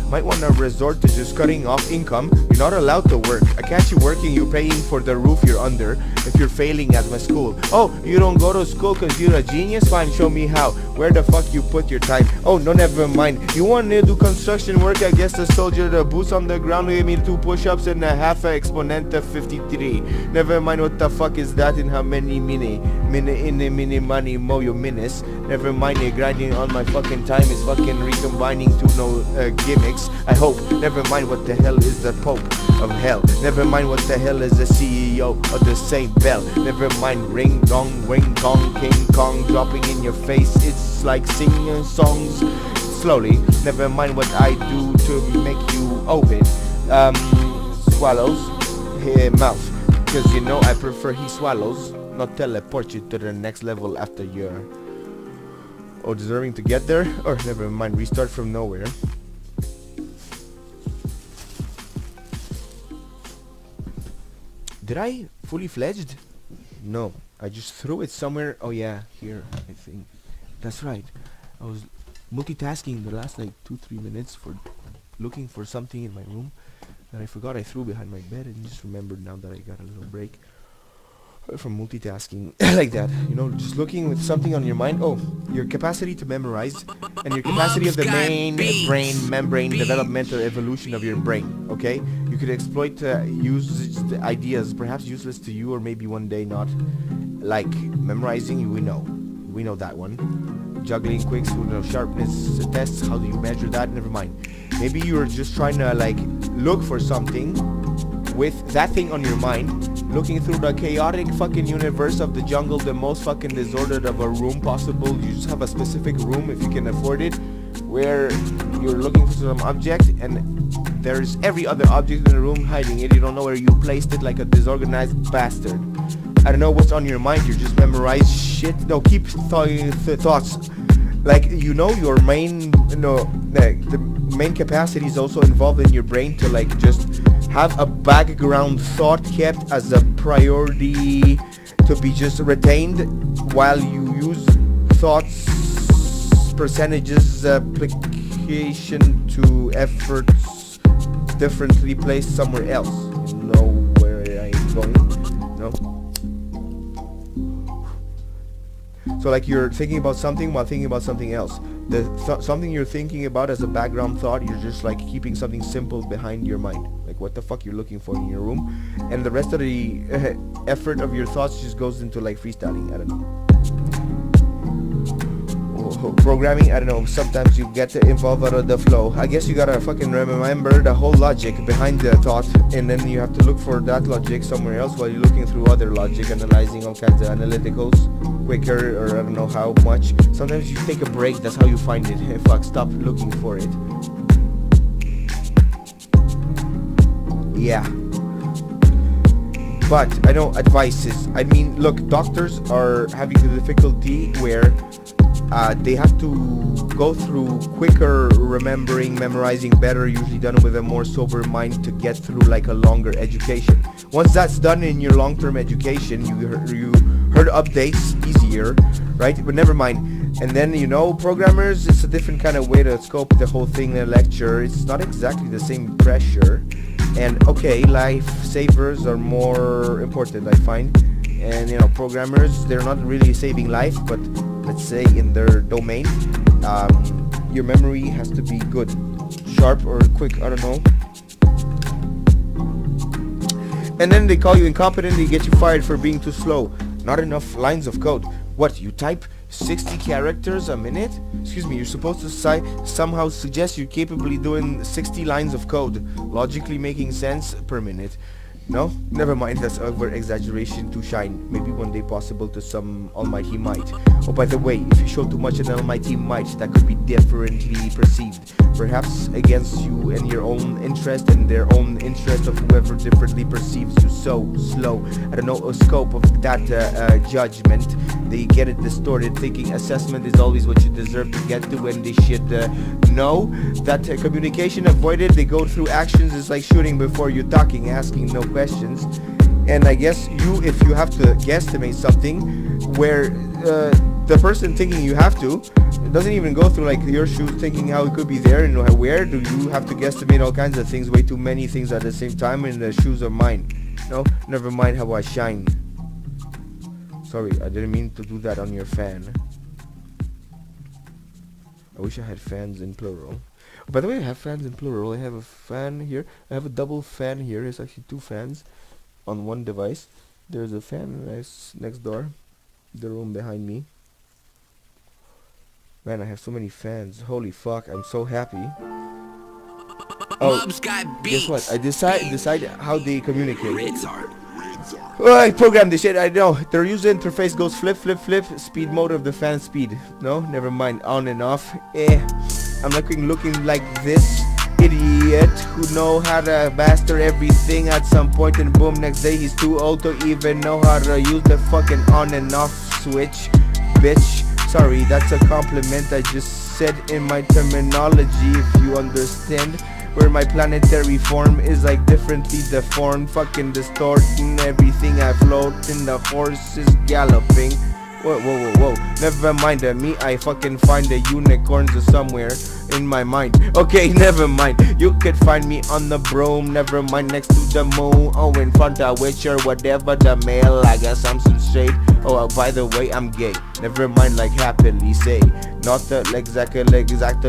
might want to resort to just cutting off income. You're not allowed to work. I catch you working, you're paying for the roof you're under if you're failing at my school. Oh, you don't go to school because you're a genius? Fine, show me how. Where the fuck you put your time? Oh, no, never mind. You want to do construction work? I guess the soldier, the boots on the ground, gave me 2 push-ups and a half a exponent of 53. Never mind what the fuck is that and how many mini money mo your minutes. Never mind, you're grinding on my fucking time is fucking recombining to no gimmicks. I hope. Never mind what the hell is the Pope of hell. Never mind what the hell is the CEO of the same bell. Never mind ring dong, King Kong dropping in your face. It's like singing songs slowly. Never mind what I do to make you open swallows his mouth. Cause you know I prefer he swallows, not teleport you to the next level after you're deserving to get there. Or never mind, restart from nowhere. Did I fully fledged? No, I just threw it somewhere. Oh yeah, here, I think. That's right. I was multitasking the last like 2-3 minutes for looking for something in my room that I forgot I threw behind my bed, and just remembered now that I got a little break from multitasking like that, you know, just looking with something on your mind. Oh, your capacity to memorize and your capacity of the main brain membrane developmental evolution of your brain. Okay, you could exploit use the ideas perhaps useless to you, or maybe one day not, like memorizing. We know that one. Juggling quicks with no sharpness tests. How do you measure that? Never mind. Maybe you're just trying to like look for something with that thing on your mind, looking through the chaotic fucking universe of the jungle, the most fucking disordered of a room possible. You just have a specific room, if you can afford it, where you're looking for some object, and there's every other object in the room hiding it. You don't know where you placed it, like a disorganized bastard. I don't know what's on your mind. You just memorize shit. No, keep thoughts. Like, you know, your main, the main capacity is also involved in your brain to like just have a background thought kept as a priority to be just retained, while you use thoughts percentages application to efforts differently placed somewhere else. You know where I'm going? No? So like you're thinking about something while thinking about something else. Something you're thinking about as a background thought, you're just like keeping something simple behind your mind, like what the fuck you're looking for in your room, and the rest of the effort of your thoughts just goes into like freestyling. I don't know. Programming, I don't know, sometimes you get involved out of the flow. I guess you gotta fucking remember the whole logic behind the thought, and then you have to look for that logic somewhere else while you're looking through other logic, analyzing all kinds of analyticals quicker, or I don't know how much. Sometimes you take a break, that's how you find it. Hey, fuck, stop looking for it. Yeah. But I know advices. I mean, look, doctors are having the difficulty where they have to go through quicker remembering, memorizing better, usually done with a more sober mind, to get through like a longer education. Once that's done in your long-term education, you heard updates easier, right? But never mind. And then, you know, programmers, it's a different kind of way to scope the whole thing in a lecture. It's not exactly the same pressure. And okay, lifesavers are more important, I find. And, you know, programmers, they're not really saving life, but let's say in their domain, your memory has to be good, sharp or quick, I don't know. And then they call you incompetent, they get you fired for being too slow. Not enough lines of code. What, you type 60 characters a minute? Excuse me, you're supposed to somehow suggest you're capably doing 60 lines of code, logically making sense per minute. No? Never mind, that's over-exaggeration to shine. Maybe one day possible to some almighty might. Oh, by the way, if you show too much an almighty might, that could be differently perceived. Perhaps against you and your own interest and their own interest of whoever differently perceives you. So slow. I don't know a scope of that judgment. They get it distorted, thinking assessment is always what you deserve to get to, when they should know that communication avoided. They go through actions. It's like shooting before you're talking, asking no questions. And I guess if you have to guesstimate something where the person thinking you have to, it doesn't even go through like your shoes thinking how it could be there and where do you have to guesstimate all kinds of things, way too many things at the same time, and the shoes are mine. No, never mind how I shine. Sorry, I didn't mean to do that on your fan. I wish I had fans in plural. By the way, I have fans in plural. I have a fan here. I have a double fan here. It's actually two fans on one device. There's a fan next door, the room behind me. Man, I have so many fans. Holy fuck, I'm so happy. Oh, guess what? I decide how they communicate. Oh, I programmed this shit. I know. Their user interface goes flip, flip, flip. Speed mode of the fan speed. No, never mind. On and off. I'm looking like this idiot who know how to master everything at some point, and boom, next day he's too old to even know how to use the fucking on and off switch. Bitch. Sorry, that's a compliment I just said in my terminology, if you understand. Where my planetary form is like differently deformed, fucking distorting everything I float in. The horse is galloping. Whoa, whoa, whoa, whoa. Never mind me, I fucking find the unicorns somewhere in my mind. Okay, never mind. You could find me on the broom, never mind next to the moon. Oh, in front of which or whatever the male. I guess I'm some straight. Oh, by the way, I'm gay. Never mind, like happily say. Not the exactly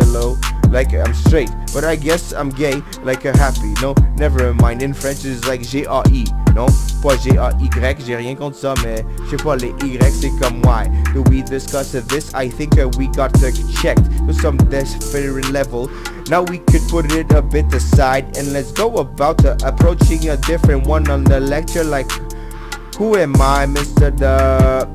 low. Like I'm straight, but I guess I'm gay, like a happy. No, never mind. In French it's like G-A-I. Non, pas G-A-Y. J'ai rien contre ça, mais je sais pas, les Y c'est comme why. Do we discuss this? I think we got checked to some different level. Now we could put it a bit aside and let's go about approaching a different one on the lecture. Like, who am I, Mr. the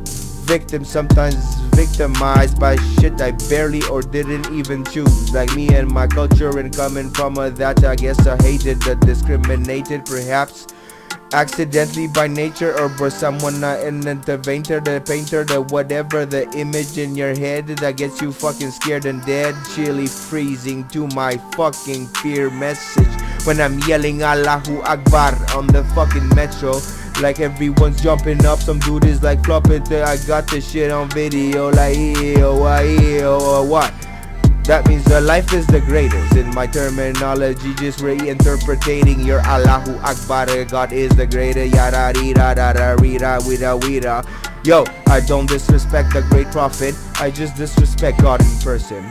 victim? Sometimes victimized by shit I barely or didn't even choose. Like me and my culture, and coming from that I guess I hated, discriminated perhaps accidentally by nature, or by someone an inventor, the painter, the whatever, the image in your head that gets you fucking scared and dead. Chilly freezing to my fucking fear message when I'm yelling Allahu Akbar on the fucking metro. Like everyone's jumping up, some dude is like flopping till I got the shit on video. Like or what? That means the life is the greatest. In my terminology, just reinterpreting your Allahu Akbar. God is the greater. Yada rida da da rida wida wida. Yo, I don't disrespect the great prophet, I just disrespect God in person.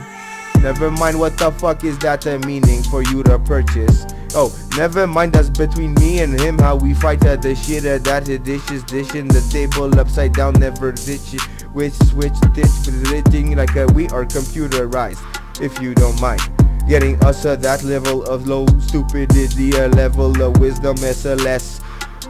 Never mind what the fuck is that a meaning for you to purchase. Oh, never mind, that's between me and him. How we fight at the shit at that dishes dishing the table upside down, never ditch it. Which switch ditch like we are computerized. If you don't mind getting us at that level of low stupidity, a level of wisdom SLS.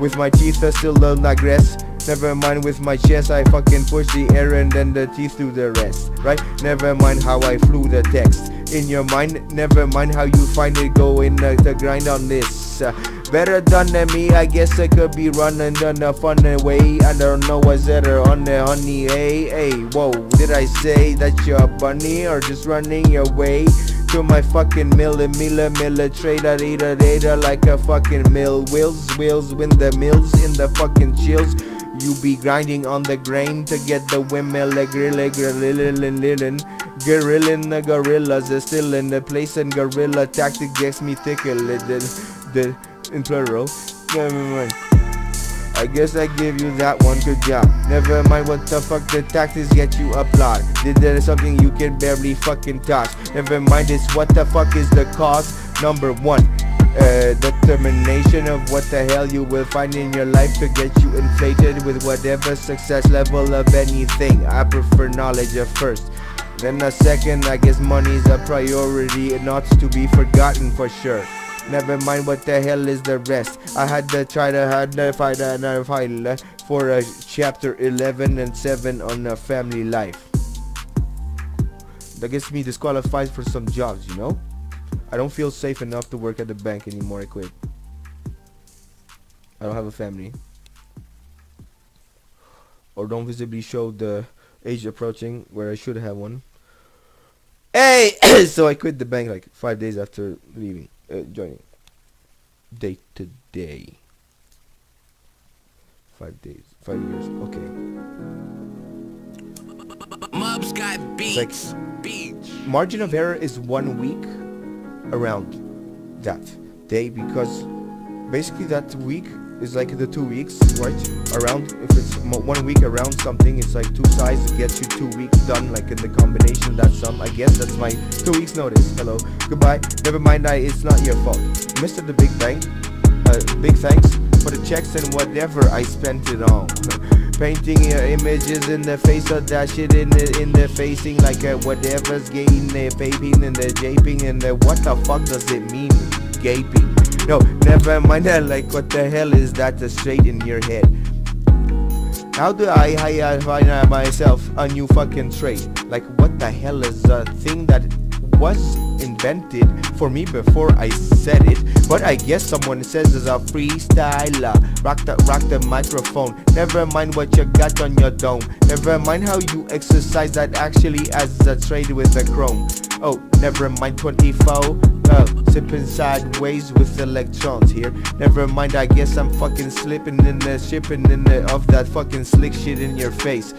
With my teeth I still don't digress. Never mind with my chest I fucking push the air and then the teeth do the rest. Right? Never mind how I flew the text in your mind. Never mind how you find it going to grind on this. Better done than me, I guess I could be running in a fun way. I don't know what's better on the honey. Hey, whoa, did I say that you're a bunny or just running your way to my fucking trader data like a fucking mill. Wheels win the mills in the fucking chills. You be grinding on the grain to get the windmill, grillin' the gorillas are still in the place, and gorilla tactic gets me tickle the in plural. Never mind. I guess I give you that one, good job. Never mind what the fuck the tactics get you applaud. Did there something you can barely fucking toss. Never mind, it's what the fuck is the cause. Number one, determination of what the hell you will find in your life to get you inflated with whatever success level of anything. I prefer knowledge at first, then a second. I guess money's a priority, not to be forgotten for sure. Never mind what the hell is the rest. I had to try to fight for chapter 11 and 7 on family life. That gets me disqualified for some jobs, you know. I don't feel safe enough to work at the bank anymore. I quit. I don't have a family, or don't visibly show the age approaching where I should have one. Hey, so I quit the bank like 5 days after leaving, joining. Day to day. 5 days, 5 years. Okay. Mubs got It's like beats. Beats. margin of error is 1 week around that day, because basically that week is like the 2 weeks, right? Around, if it's 1 week around something, it's like 2 sides, it gets you 2 weeks done, like in the combination. That's I guess that's my 2 weeks notice. Hello, goodbye, never mind, it's not your fault. Mr. The Big Bang, big thanks for the checks and whatever I spent it on. Painting your images in the face of that shit in the facing, like whatever's getting the vaping and the japing and the what the fuck does it mean? Gaping. No, never mind that, like what the hell is that straight in your head? How do I find myself a new fucking trait? Like what the hell is a thing that was invented for me before I said it? But I guess someone says as a freestyler, rock the microphone. Never mind what you got on your dome. Never mind how you exercise that actually as a trade with the chrome. Oh, never mind 24. Sipping sideways with electrons here. Never mind, I guess I'm fucking slipping in the shipping in the of that fucking slick shit in your face.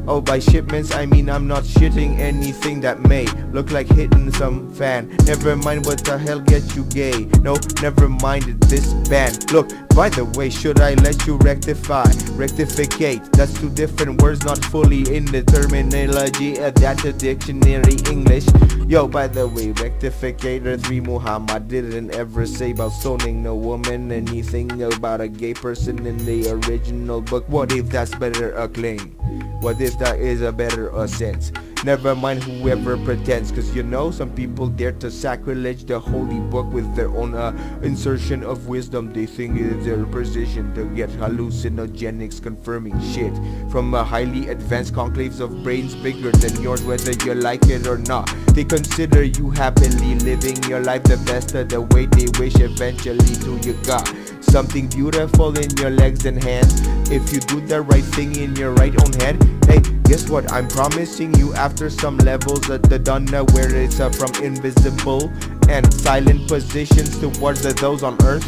Oh, by shipments I mean I'm not shitting anything that may look like hitting some fan. Never mind what the hell get you gay. No, never mind this band. Look, by the way, should I let you rectificate? That's two different words, not fully in the terminology of that dictionary English. Yo, by the way, rectificator 3 Muhammad didn't ever say about stoning no woman anything about a gay person in the original book. What if that's better a claim? What if that is a better sense? Never mind whoever pretends, cause you know some people dare to sacrilege the holy book with their own insertion of wisdom. They think it's their position to get hallucinogenics confirming shit from highly advanced conclaves of brains bigger than yours, whether you like it or not. They consider you happily living your life the best of the way they wish eventually to you got something beautiful in your legs and hands. If you do the right thing in your right own head, hey, guess what? I'm promising you after some levels at the Donna where it's from invisible and silent positions towards those on Earth,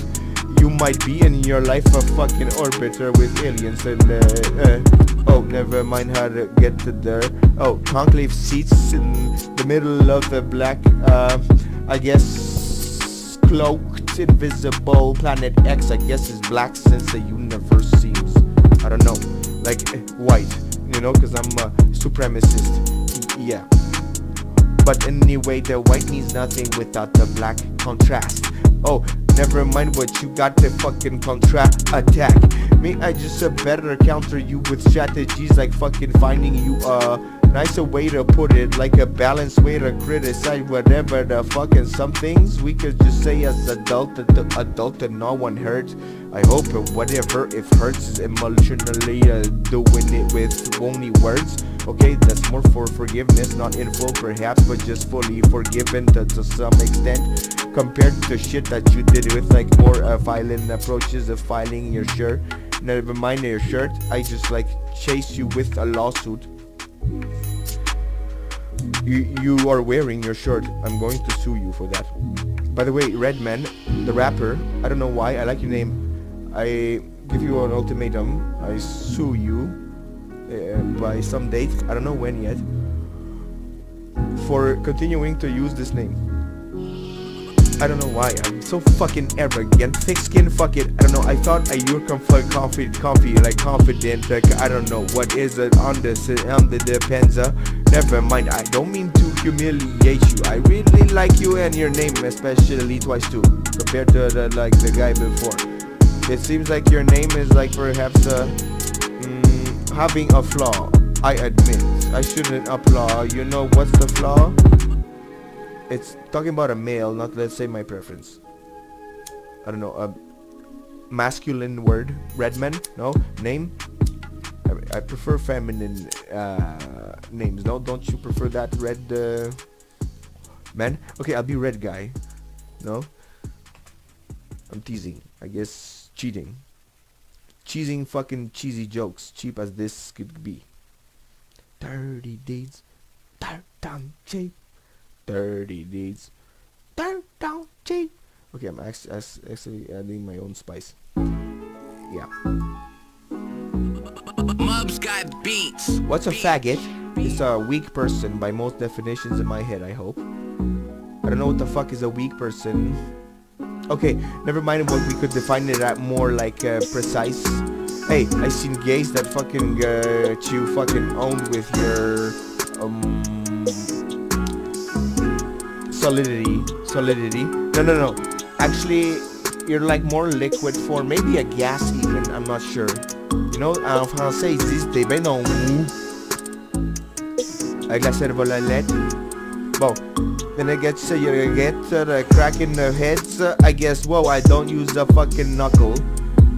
you might be in your life a fucking orbiter with aliens and oh, never mind how to get to there. Oh, conclave seats in the middle of the black, I guess cloaked invisible planet X. I guess is black since the universe seems, I don't know, like white, you know, cause I'm a supremacist. Yeah. But anyway, the white means nothing without the black contrast. Oh, never mind what you got to fucking attack me. I just better counter you with strategies like fucking finding you nicer way to put it, like a balanced way to criticize whatever the fucking some things we could just say as adult and no one hurt. I hope whatever if hurts is emotionally doing it with only words. Okay, that's more for forgiveness, not in full perhaps, but just fully forgiven to some extent, compared to shit that you did with like more violent approaches of filing your shirt. Never mind your shirt, I just like chase you with a lawsuit. You are wearing your shirt, I'm going to sue you for that. By the way, Redman, the rapper, I don't know why, I like your name. I give you an ultimatum, I sue you by some date, I don't know when yet, for continuing to use this name. I don't know why, I'm so fucking arrogant. Thick skin, fuck it, I don't know, I thought you were confident, like I don't know, what is it on the depends, never mind, I don't mean to humiliate you, I really like you and your name, especially twice too, compared to the guy before. It seems like your name is like perhaps having a flaw, I admit, I shouldn't applaud, you know what's the flaw? It's talking about a male, not let's say my preference. I don't know, a masculine word. Redman? No? Name? I prefer feminine names. No? Don't you prefer that? Red man? Okay, I'll be red guy. No? I'm teasing. I guess cheating. Cheesing fucking cheesy jokes. Cheap as this could be. Dirty deeds. Down cheap. Dirty deeds. Down cheap. Okay, I'm actually adding my own spice. Yeah. Mubs got beats. What's a faggot? is a weak person by most definitions in my head, I hope. I don't know what the fuck is a weak person. Okay, never mind what we could define it at more like precise. Hey, I seen gays that fucking you fucking owned with your solidity. No. Actually, you're like more liquid form, maybe a gas even. I'm not sure. You know, en français ils disent t'es ben non mou avec la cervelalette. Bon, then I get you get the crack in the heads. I guess whoa, I don't use a fucking knuckle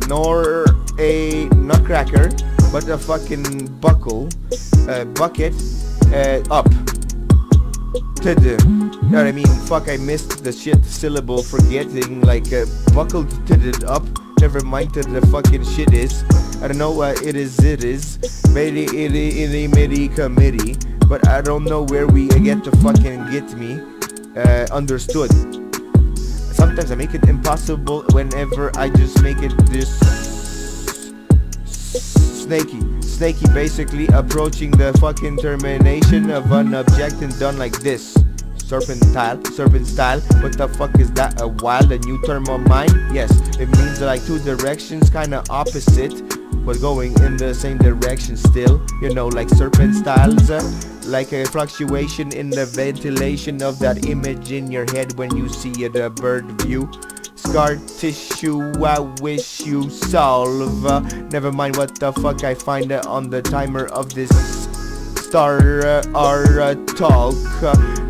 nor a nutcracker, but a fucking bucket up. You know what I mean? Fuck, I missed the shit syllable, forgetting like buckled it up. Never mind to the fucking shit is. I don't know what it is. Itty committee, but I don't know where we get to fucking get me. Understood. Sometimes I make it impossible whenever I just make it this snaky, basically approaching the fucking termination of an object and done like this. Serpent style. What the fuck is that? A wild, a new term of mine? Yes, it means like two directions, kinda opposite, but going in the same direction still. You know, like serpent styles, like a fluctuation in the ventilation of that image in your head when you see it, a bird view. Scar tissue, I wish you solve. Never mind what the fuck I find on the timer of this star talk.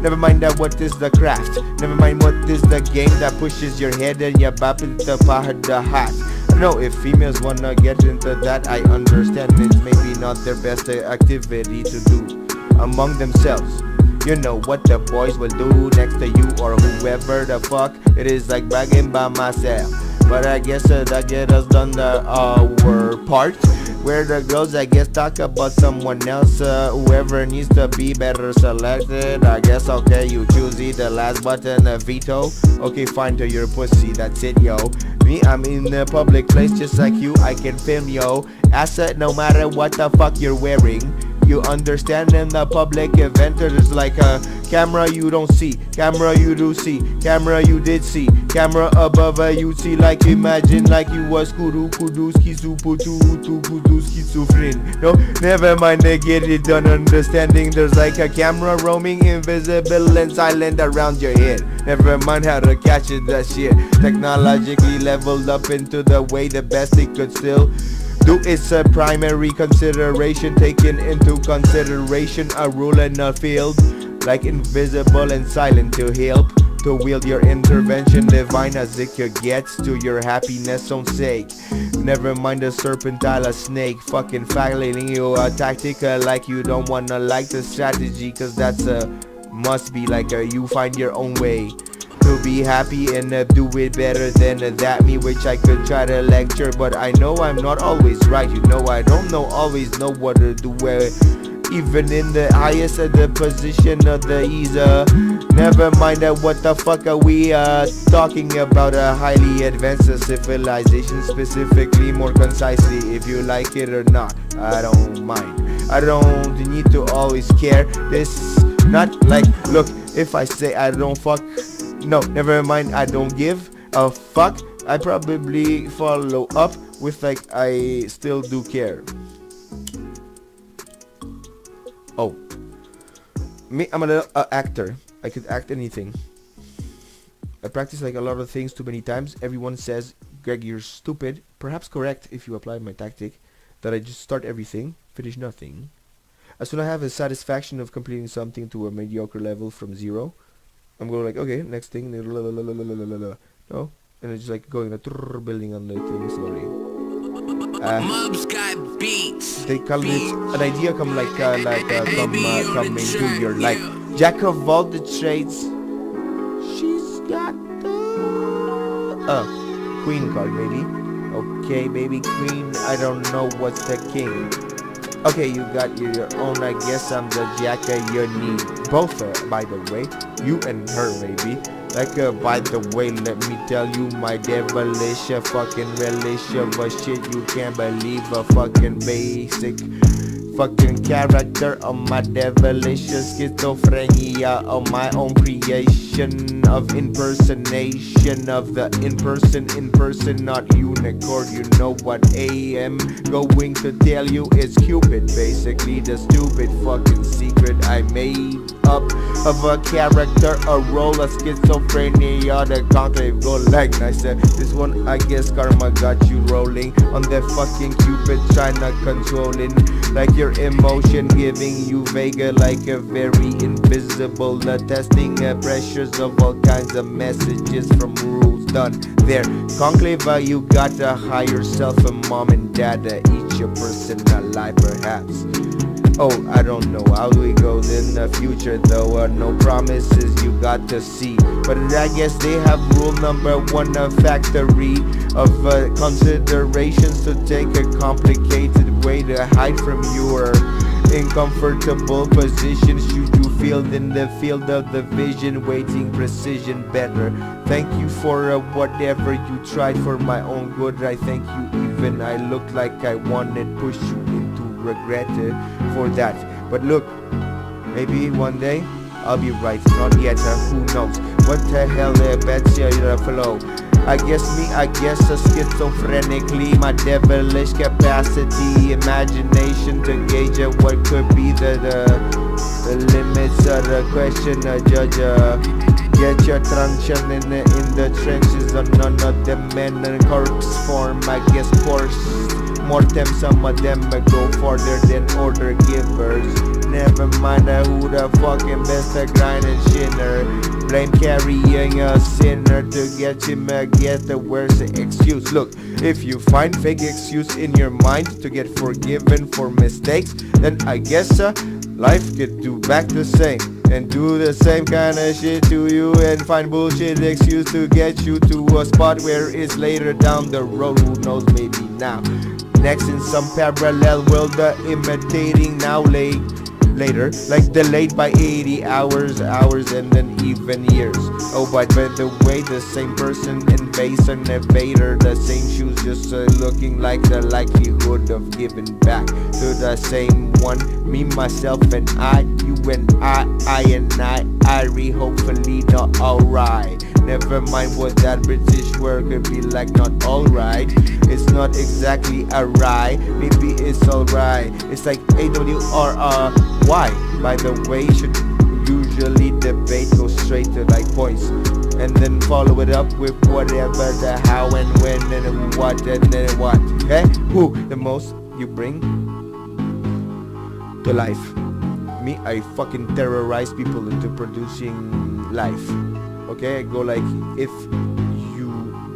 Never mind what is the craft. Never mind what is the game that pushes your head and you bop into the hat. I know if females wanna get into that, I understand it's maybe not their best activity to do among themselves. You know what the boys will do next to you or whoever the fuck. It is like bragging by myself, but I guess that get us done our part. Where the girls I guess talk about someone else, whoever needs to be better selected. I guess okay, you choose either last button, a veto. Okay, fine to your pussy, that's it yo. Me, I'm in a public place just like you, I can film yo. Asset no matter what the fuck you're wearing. You understand, in the public event there's like a camera you don't see, camera you do see, camera you did see, camera above you see, like imagine like you was kudu schizophrene. No, never mind, they get it done understanding there's like a camera roaming invisible and silent around your head. Never mind how to catch it, that shit technologically leveled up into the way the best it could still do. It's a primary consideration, taking into consideration a rule in a field, like invisible and silent to help to wield your intervention divine as it could get to your happiness own sake. Never mind a serpentile, a snake, fucking failing you a tactic like you don't wanna like the strategy, cause that's a must be like you find your own way to be happy and do it better than that me, which I could try to lecture, but I know I'm not always right. You know I don't always know what to do, even in the highest of the position of the ease. Never mind what the fuck are we talking about, a highly advanced civilization, specifically more concisely, if you like it or not, I don't mind. I don't need to always care. This not like, look, if I say I don't fuck, no, never mind, I don't give a fuck. I probably follow up with like I still do care. Oh, me, I'm an actor. I could act anything. I practice like a lot of things too many times. Everyone says, Greg, you're stupid. Perhaps correct if you apply my tactic that I just start everything, finish nothing. As soon as I have the satisfaction of completing something to a mediocre level from zero, I'm going like, okay, next thing, no, and it's just like going building on the thing slowly. Mubs got beats. They call it an idea come come into your life. Jack of all the trades. She's got the queen card maybe. Okay, baby queen. I don't know what's the king. Okay, you got your own, I guess I'm the jack you need. Both, by the way, you and her, baby. Like, by the way, let me tell you my devilish fucking relish of a shit you can't believe. A fucking basic fucking character of my devilish schizophrenia of my own creation of impersonation of the in person, not unicorn. You know what I am going to tell you is Cupid, basically the stupid fucking secret I made up of a character, a role, a schizophrenia. The conclave go like I said. This one, I guess karma got you rolling on the fucking Cupid, tryna controlling like your emotion, giving you Vega like a very invisible, testing pressures of all kinds of messages from rules done there. Conclave, you gotta hire yourself a mom and dad, each your personal life perhaps. Oh, I don't know how we go in the future though, no promises you got to see. But I guess they have rule number one, a factory of considerations to take a complicated way to hide from your uncomfortable position. Should you feel in the field of the vision, waiting precision better. Thank you for whatever you tried for my own good. I thank you even I looked like I wanted push you into regret for that. But look, maybe one day I'll be right, not yet, who knows. What the hell, bet's your flow. I guess schizophrenically, my devilish capacity, imagination to gauge what could be the limits of the question, judge. Get your truncheon in the trenches on none of them men in corpse form, I guess course. Mortem, some of them go further than order givers. Never mind who the fucking best grind and shinner. Blame carrying a sinner to get him get the worst excuse. Look, if you find fake excuse in your mind to get forgiven for mistakes, then I guess life could do back the same and do the same kind of shit to you and find bullshit excuse to get you to a spot where it's later down the road. Who knows, maybe now. Next in some parallel world, imitating now later, like delayed by 80 hours and then even years. Oh, by the way, the same person in base and evader, the same shoes, just looking like the likelihood of giving back to the same one. Me, myself, and I, you and I and I hopefully not alright. Never mind what that British word could be like, not alright. It's not exactly a rye, maybe it's alright. It's like A-W-R-R-Y. By the way, should usually debate go straight to like points and then follow it up with whatever the how and when and what and then what. Okay? Who the most you bring to life? Me, I fucking terrorize people into producing life. Okay, I go like, if you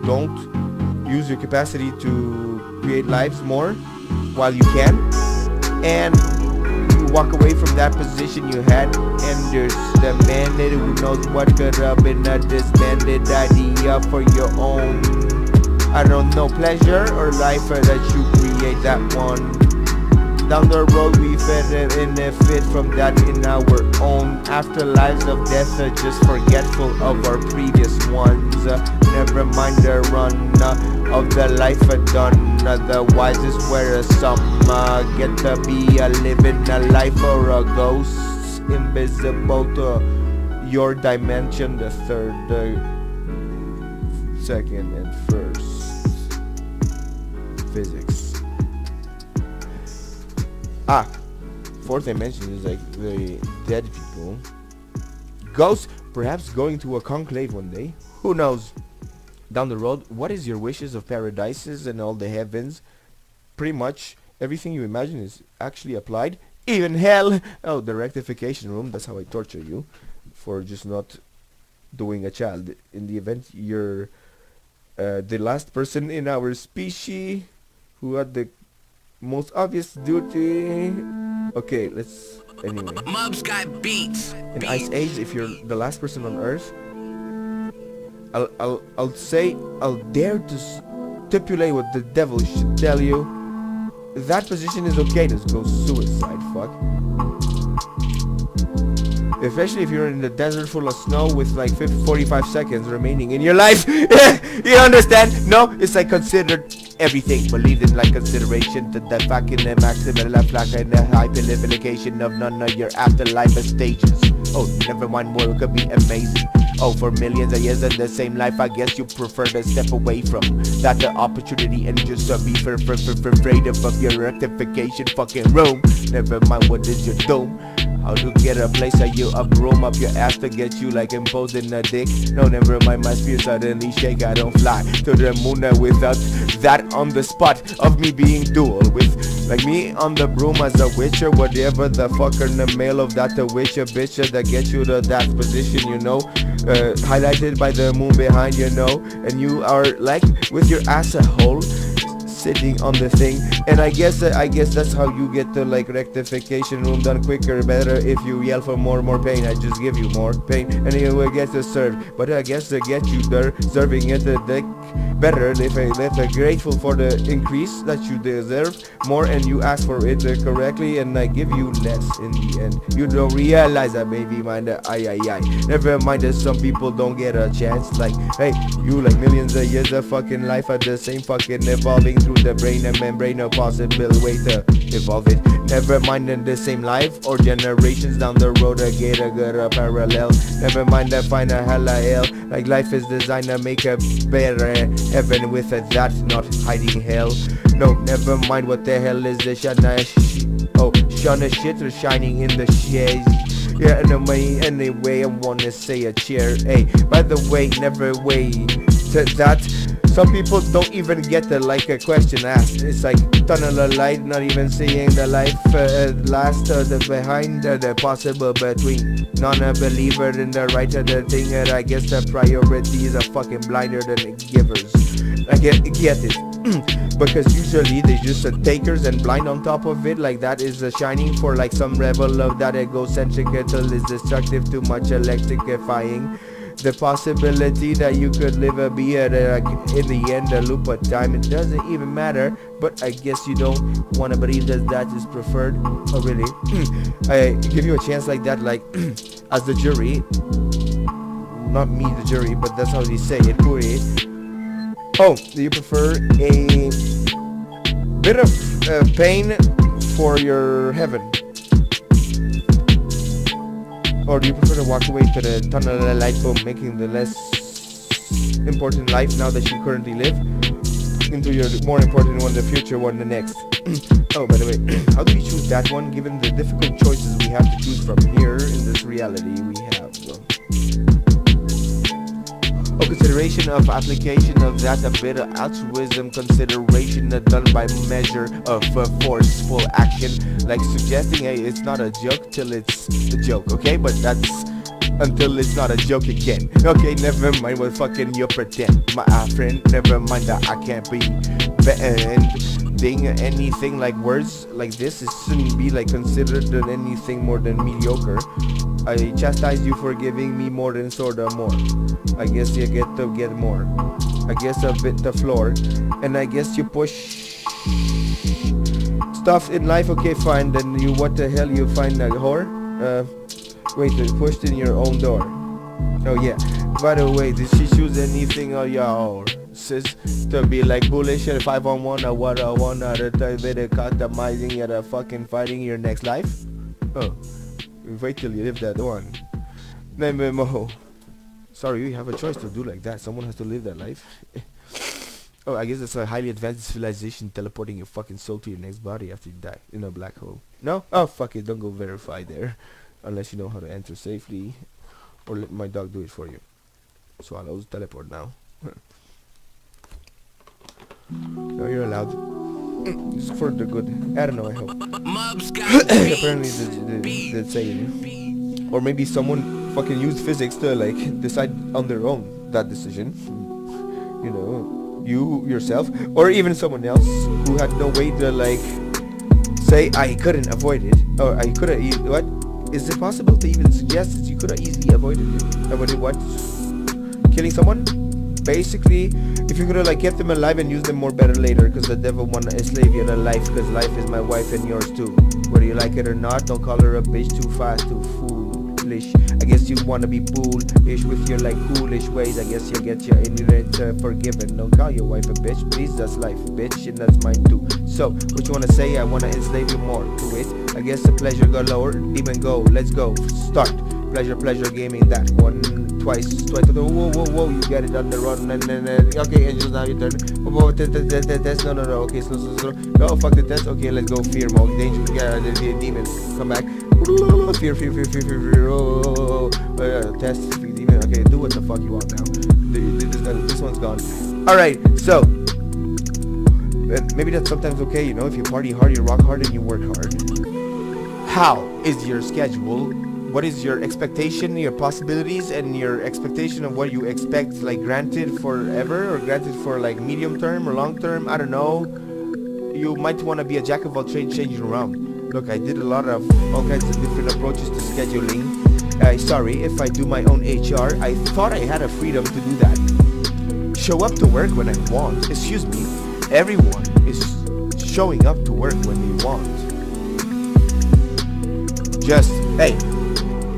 don't use your capacity to create lives more while you can, and you walk away from that position you had, and there's the man who knows what could have been a disbanded idea for your own, I don't know, pleasure or life that you create that one. Down the road we benefit from that in our own afterlives of death, just forgetful of our previous ones. Never mind the run of the life done. The wisest where some get to be living a life or a ghost, invisible to your dimension, the third, second and first physics. Fourth dimension is like the dead people. Ghosts, perhaps going to a conclave one day. Who knows? Down the road, what is your wishes of paradises and all the heavens? Pretty much everything you imagine is actually applied. Even hell! Oh, the rectification room, that's how I torture you for just not doing a child. In the event you're the last person in our species who had the most obvious duty. Okay, let's anyway. Mubs got beats. In Ice Age, if you're the last person on Earth, I'll dare to stipulate what the devil should tell you. That position is okay. Just go suicide. Fuck. Especially if you're in the desert full of snow with like 45 seconds remaining in your life. You understand? No, it's like considered everything believed in like consideration to the fucking maximum life like and the hyperlification of none of your afterlife stages. Oh, never mind, world could be amazing. Oh, for millions of years in the same life, I guess you prefer to step away from that the opportunity and just be afraid of your rectification fucking room. Never mind what is your doom. How to get a place that you up room up your ass to get you like imposing a dick. No, never mind, my spear suddenly shake. I don't fly to the moon without that on the spot of me being dual with like me on the broom as a witcher, whatever the fucker in the male of that the witcher bitch that gets you to that position, you know, highlighted by the moon behind, you know, and you are like with your ass a hole sitting on the thing. And I guess that's how you get the like rectification room done quicker, better if you yell for more pain. I just give you more pain and you will get deserved, but I guess to get you there serving it the dick better if I grateful for the increase that you deserve more and you ask for it correctly and I give you less in the end. You don't realize that, baby, mind that never mind that some people don't get a chance. Like, hey, you like millions of years of fucking life are the same fucking evolving through the brain and membrane, no possible way to evolve it. Never mind in the same life or generations down the road I get a good parallel. Never mind that find a hella hell. Like life is designed to make a better heaven with a that, not hiding hell. No, never mind what the hell is the shana shana shit or shining in the shades. Yeah, anyway, I wanna say a cheer. Hey, by the way, never wait to that. Some people don't even get the like a question asked. It's like tunnel of light, not even seeing the life last the behind the possible between non-believer and the right of the thing. And I guess the priorities are fucking blinder than givers. I get it. Because usually they just takers and blind on top of it. Like that is shining for like some rebel of that egocentric until is destructive, too much electrifying. The possibility that you could live a beer in the end a loop of time, it doesn't even matter. But I guess you don't want to believe that is preferred. Oh really? I give you a chance like that, like as the jury, not me the jury, but that's how they say it, Puri. Oh, do you prefer a bit of pain for your heaven? Or do you prefer to walk away to the tunnel of light bulb, making the less important life now that you currently live into your more important one, the future one, the next? Oh, by the way, how do we choose that one given the difficult choices we have to choose from here in this reality we have? Consideration of application of that, a bit of altruism, consideration done by measure of forceful action, like suggesting, hey, it's not a joke till it's a joke, okay? But that's until it's not a joke again. Okay, never mind what fucking you pretend, my friend. Never mind that I can't be bending anything like words like this. It shouldn't be like considered anything more than mediocre. I chastise you for giving me more than sorta more. I guess you get to get more. I guess a bit the floor. And I guess you push stuff in life. Okay, fine. Then you, what the hell, you find a whore? Wait, you pushed in your own door. Oh yeah. By the way, did she choose anything or your sis to be like bullish at 5-on-1 or what I want at a time bit of customizing at a fucking fighting your next life? Oh. Wait till you live that one. Memo. Sorry, you have a choice to do like that. Someone has to live that life. Oh, I guess it's a highly advanced civilization teleporting your fucking soul to your next body after you die in a black hole. No? Oh, fuck it. Don't go verify there. Unless you know how to enter safely. Or let my dog do it for you. So I'll always teleport now. No, you're allowed. It's for the good. I don't know, I hope. Apparently the saying. Or maybe someone fucking used physics to like decide on their own that decision. You know, you yourself or even someone else who had no way to like say I couldn't avoid it or I could have. What is it possible to even suggest that you could have easily avoided it? Avoided what? Killing someone? Basically, if you're gonna like get them alive and use them more better later, because the devil wanna enslave you to life, because life is my wife and yours too. Whether you like it or not, don't call her a bitch too fast, too fool. foolish. I guess you wanna be foolish with your like coolish ways. I guess you'll get your internet forgiven. Don't call your wife a bitch, please, that's life, bitch, and that's mine too. So, what you wanna say? I wanna enslave you more to it. I guess the pleasure galore, demon go, let's go, start. Pleasure gaming, that one twice, whoa, you get it on the run, and then, okay, angels, now your turn. Whoa, test, no, okay, slow, no, fuck the test, okay, let's go, fear mode, danger, the demon, come back, fear, oh, test, demon, okay, do what the fuck you want now, this one's gone. Alright, so, maybe that's sometimes okay, you know, if you party hard, you rock hard, and you work hard. How is your schedule? What is your expectation, your possibilities, and your expectation of what you expect, like granted forever, or granted for like medium term or long term? I don't know. You might want to be a jack of all trades, changing around. Look, I did a lot of all kinds of different approaches to scheduling. Sorry if I do my own HR. I thought I had a freedom to do that. Show up to work when I want. Excuse me. Everyone is showing up to work when they want. Just, hey,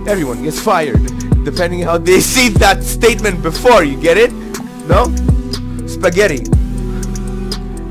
everyone gets fired, depending how they see that statement before, you get it? No? Spaghetti.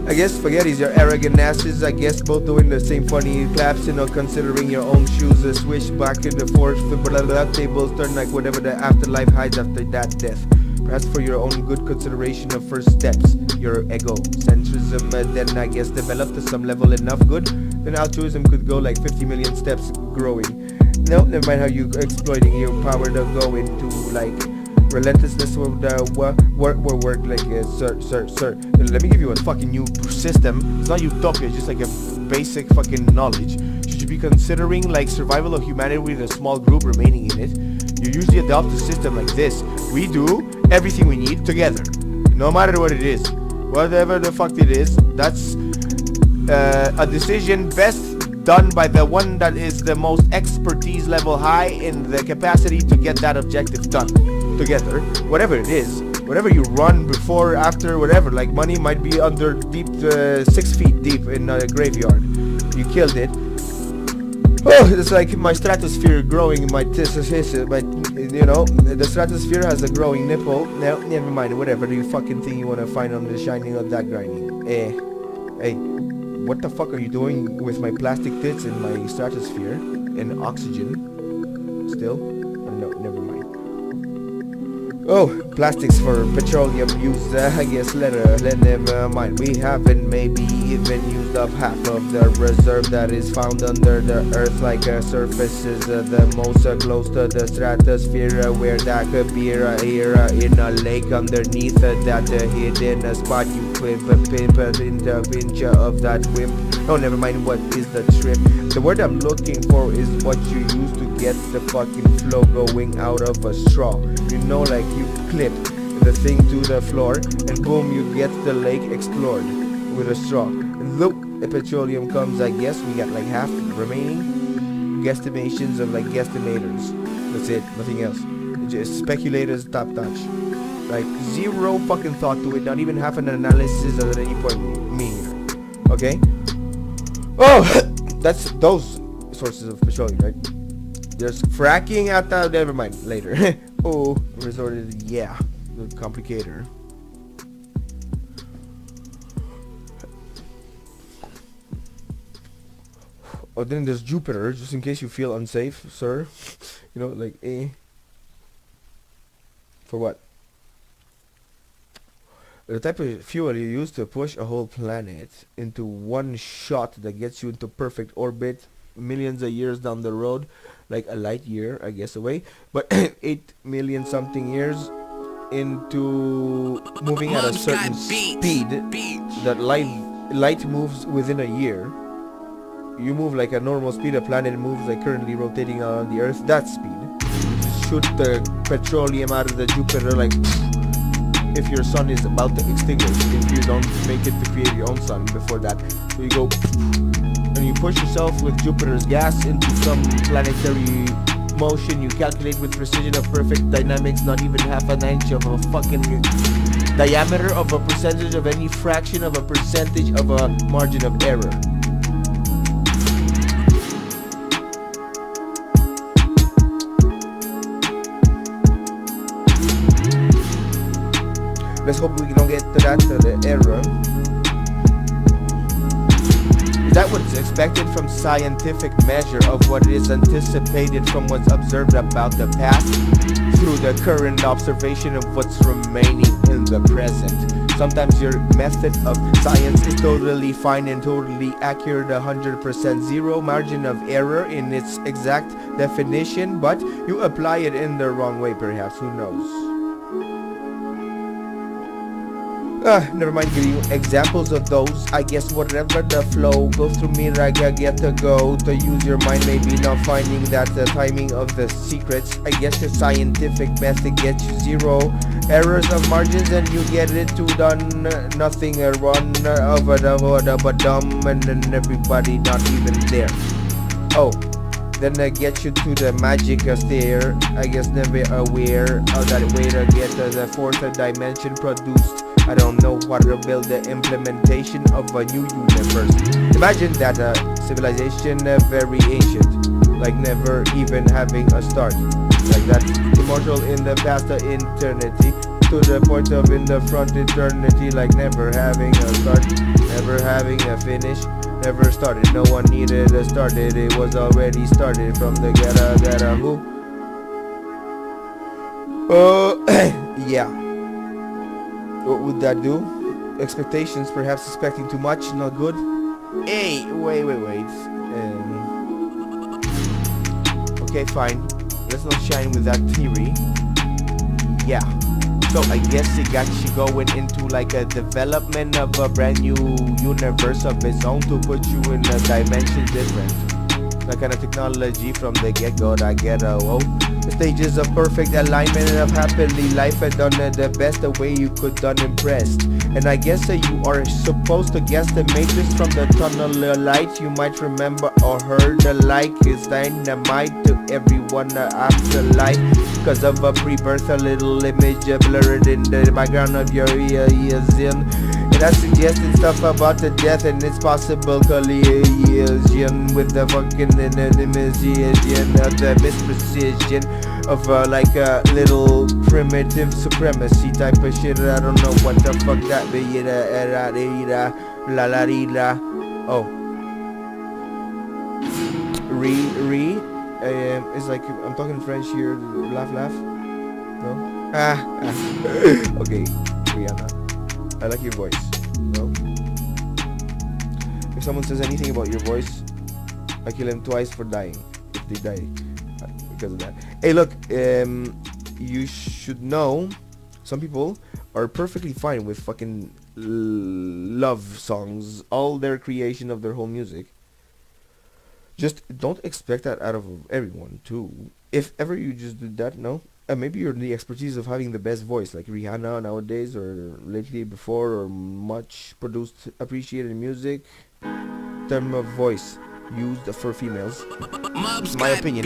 I guess spaghetti's your arrogant asses, I guess both doing the same funny claps, you know, considering your own shoes, a swish back and forth, blah, blah, tables turn like whatever the afterlife hides after that death. Perhaps for your own good consideration of first steps, your egocentrism then I guess developed to some level enough good, then altruism could go like 50 million steps growing. No, never mind how you exploiting your power to go into like relentlessness with work like sir. Let me give you a fucking new system. It's not utopia, it's just like a basic fucking knowledge. Should you be considering like survival of humanity with a small group remaining in it? You usually adopt a system like this. We do everything we need together, no matter what it is, whatever the fuck it is. That's a decision best done by the one that is the most expertise level high in the capacity to get that objective done together, whatever it is, whatever you run before, after, whatever. Like money might be under deep 6 feet deep in a graveyard. You killed it. Oh, it's like my stratosphere growing, my you know, the stratosphere has a growing nipple. No, never mind, whatever you fucking thing you want to find on the shining of that grinding. Hey, what the fuck are you doing with my plastic tits in my stratosphere and oxygen? Still? No, never mind. Oh, plastics for petroleum use, I guess, never mind. We haven't maybe even used up half of the reserve that is found under the earth, like surface is the most close to the stratosphere, where that could be here in a lake underneath that hidden spot. You pinch of that wimp. Oh, never mind, what is the trip? The word I'm looking for is what you use to get the fucking flow going out of a straw. You know, like you clip the thing to the floor and boom, you get the lake explored with a straw. And look, the petroleum comes, I guess we got like half remaining. Guesstimations of like guesstimators. That's it, nothing else. Just speculators top notch. Like zero fucking thought to it, not even half an analysis at any point me here. Okay? Oh, that's those sources of petroleum, right? There's fracking at the, never mind, later. Oh, resorted, yeah, the complicator. Oh, then there's Jupiter, just in case you feel unsafe, sir. You know, like, for what? The type of fuel you use to push a whole planet into one shot that gets you into perfect orbit millions of years down the road, like a light year, I guess, away, but 8 million something years into moving at a certain speed that light moves within a year. You move like a normal speed a planet moves, like currently rotating around the Earth, that speed. Shoot the petroleum out of the Jupiter like if your sun is about to extinguish, if you don't make it to create your own sun before that. So you go and you push yourself with Jupiter's gas into some planetary motion. You calculate with precision of perfect dynamics, not even half an inch of a fucking diameter of a percentage of any fraction of a percentage of a margin of error. Let's hope we don't get to the error. Is that what's expected from scientific measure of what is anticipated from what's observed about the past through the current observation of what's remaining in the present? Sometimes your method of science is totally fine and totally accurate, 100% zero margin of error in its exact definition, but you apply it in the wrong way perhaps, who knows? Never mind giving you examples of those. I guess whatever the flow goes through me like I get to go to use your mind, maybe not finding that the timing of the secrets. I guess your scientific method gets you zero errors of margins and you get it to done nothing, a run of a dumb and then everybody not even there. Oh, then I get you to the magic stair. I guess never aware of that way to get to the fourth dimension produced. I don't know what to build the implementation of a new universe. Imagine that civilization very ancient, like never even having a start, like that immortal in the past eternity, to the point of in the front eternity, like never having a start, never having a finish, never started. No one needed to start it, it was already started from the get-a who. Yeah. What would that do? Expectations, perhaps expecting too much, not good. Hey, wait. Okay, fine. Let's not shine with that theory. Yeah. So I guess it got you going into like a development of a brand new universe of its own to put you in a dimension different. That kind of technology from the get-go, I get the stages of perfect alignment and of happily life had done the best the way you could done impressed. And I guess you are supposed to guess the matrix from the tunnel of light. You might remember or heard the like is dynamite to everyone afterlife. Cause of a pre-birth, a little image blurred in the background of your ears in. And I suggested stuff about the death and its possible collision with the fucking imitation of the misprecision of like a little primitive supremacy type of shit. I don't know what the fuck that be. La la la. Oh. It's like I'm talking French here. Laugh. No? Okay, Rihanna. I like your voice. No? If someone says anything about your voice, I kill him twice for dying. If they die because of that. Hey, look, you should know some people are perfectly fine with fucking love songs, all their creation of their whole music. Just don't expect that out of everyone too. If ever you just do that, no. Maybe you're the expertise of having the best voice, like Rihanna nowadays, or lately before, or much produced, appreciated music. Term of voice used for females. My opinion.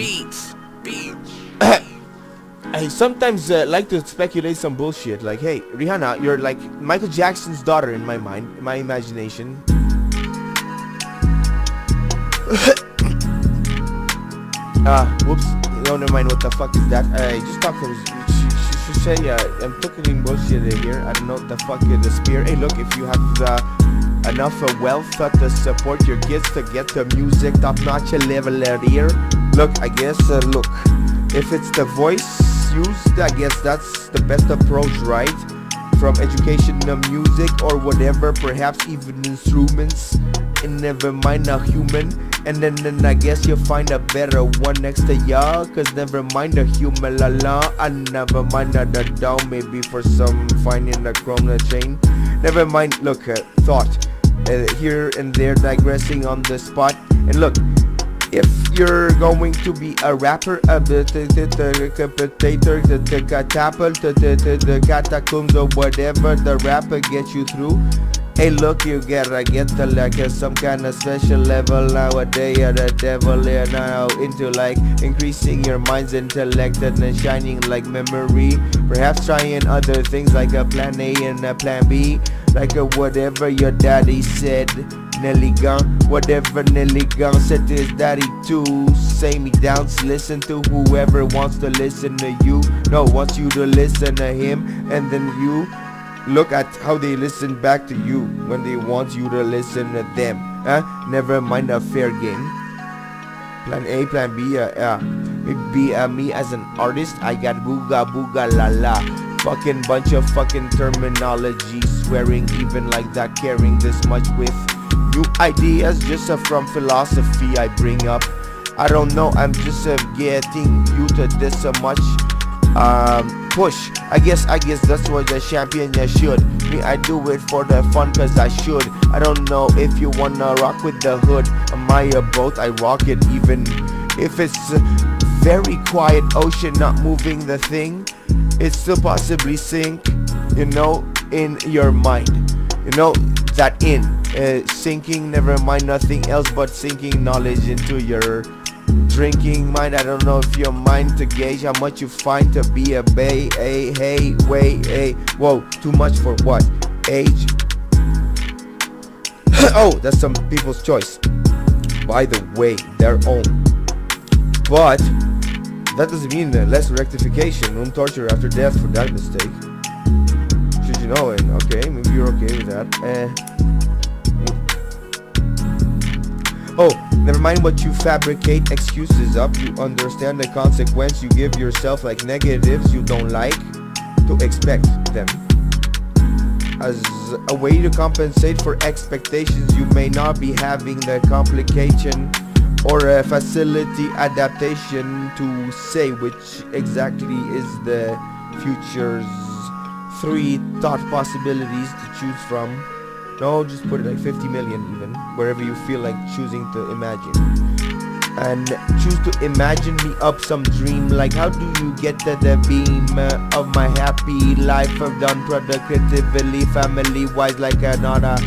I sometimes like to speculate some bullshit, like, hey, Rihanna, you're like Michael Jackson's daughter in my mind, my imagination. Whoops. No, never mind. What the fuck is that? I just talked to she should say, I'm talking bullshit here. I don't know what the fuck is the spear. Hey, look, if you have enough wealth to support your kids to get the music top-notch level here, look, I guess, look, if it's the voice used, I guess that's the best approach, right? From education to music or whatever, perhaps even instruments, and never mind a human. And then I guess you'll find a better one next to y'all, cause never mind a human la la, and never mind the down, maybe for some finding the chroma chain. Never mind, look, thought, here and there digressing on the spot. And look, if you're going to be a rapper, the catacombs or whatever the rapper gets you through. Hey, look, you gotta get to like some kind of special level nowadays. The devil here now into like increasing your mind's intellect and then shining like memory. Perhaps trying other things like a plan A and a plan B, like a whatever your daddy said. Nelly Gun, whatever Nelly Gun said to his daddy too. Say me down, listen to whoever wants to listen to you. No, wants you to listen to him, and then you. Look at how they listen back to you when they want you to listen to them. Never mind a fair game. Plan A, plan B, maybe me as an artist, I got booga booga la la. Fucking bunch of fucking terminology, swearing even like that, caring this much with new ideas just from philosophy I bring up. I don't know, I'm just getting you to this much push. I guess that's what the champion you should. Me, I do it for the fun cause I should. I don't know if you wanna rock with the hood. Am I a boat? I rock it even if it's a very quiet ocean not moving the thing. It still possibly sink, you know, in your mind. You know, that in sinking, never mind nothing else but sinking knowledge into your drinking mind. I don't know if your mind to gauge how much you find to be a bay, a hey, way, a whoa, too much for what? Age? Oh, that's some people's choice. By the way, their own. But that doesn't mean less rectification, room torture after death for that mistake. Should you know it? Okay, maybe you're okay with that. Oh, never mind what you fabricate excuses up. You understand the consequence you give yourself, like negatives you don't like, to expect them as a way to compensate for expectations you may not be having. The complication or a facility adaptation to say which exactly is the future's 3 thought possibilities to choose from. No, just put it like 50 million even, wherever you feel like choosing to imagine. And choose to imagine me up some dream, like how do you get to the beam of my happy life I've done productively, family wise, like another.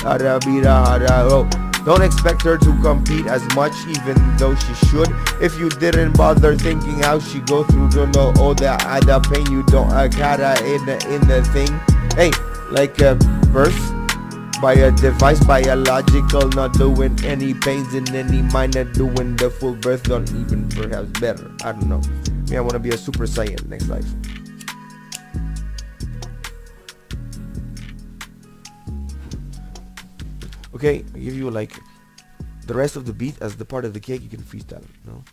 Oh, don't expect her to compete as much, even though she should. If you didn't bother thinking how she go through, don't know all the pain you don't gotta in the thing. Hey, like birth by a device, biological, not doing any pains in any mind, not doing the full birth, don't even perhaps better. I don't know. Me, I want to be a super saiyan next life. Okay, I give you like the rest of the beat as the part of the cake. You can freestyle it, you know?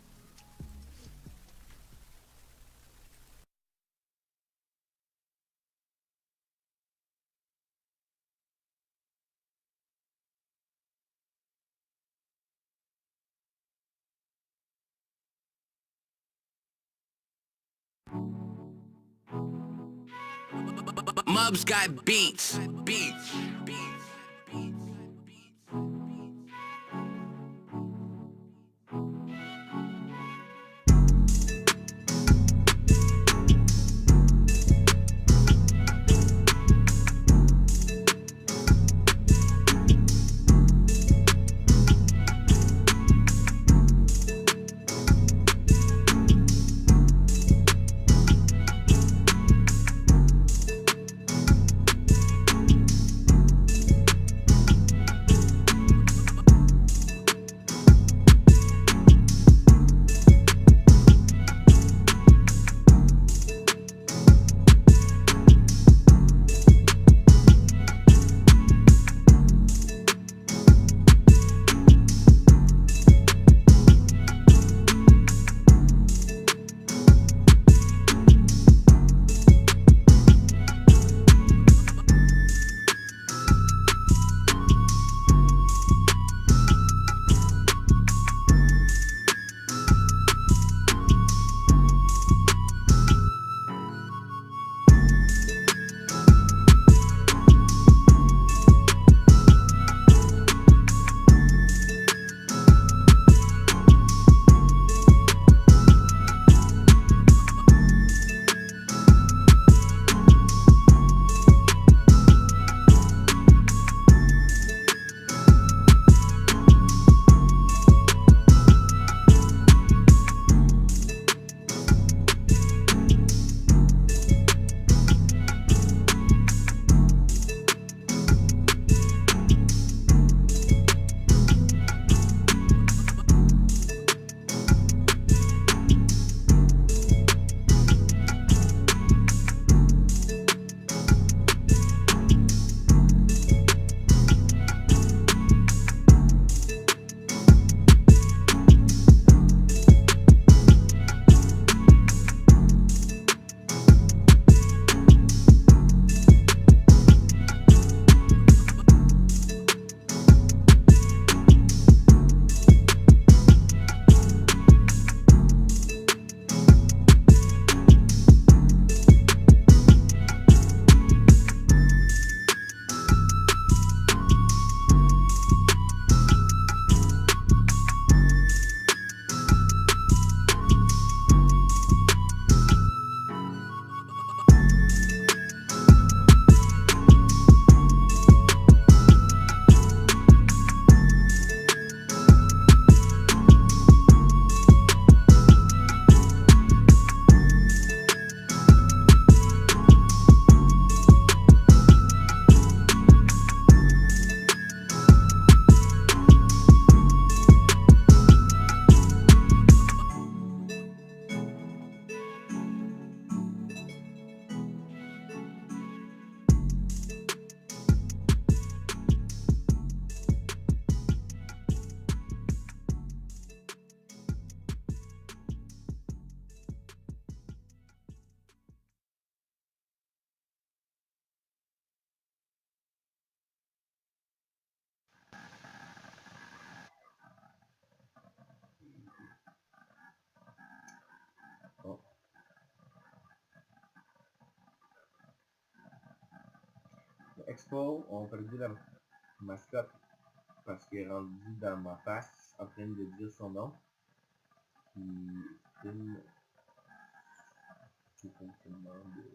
Mubs got beats. Beats. Expo ont perdu la mascotte parce qu'il est rendu dans ma face en train de dire son nom. Puis, une... C'est fonctionnement de...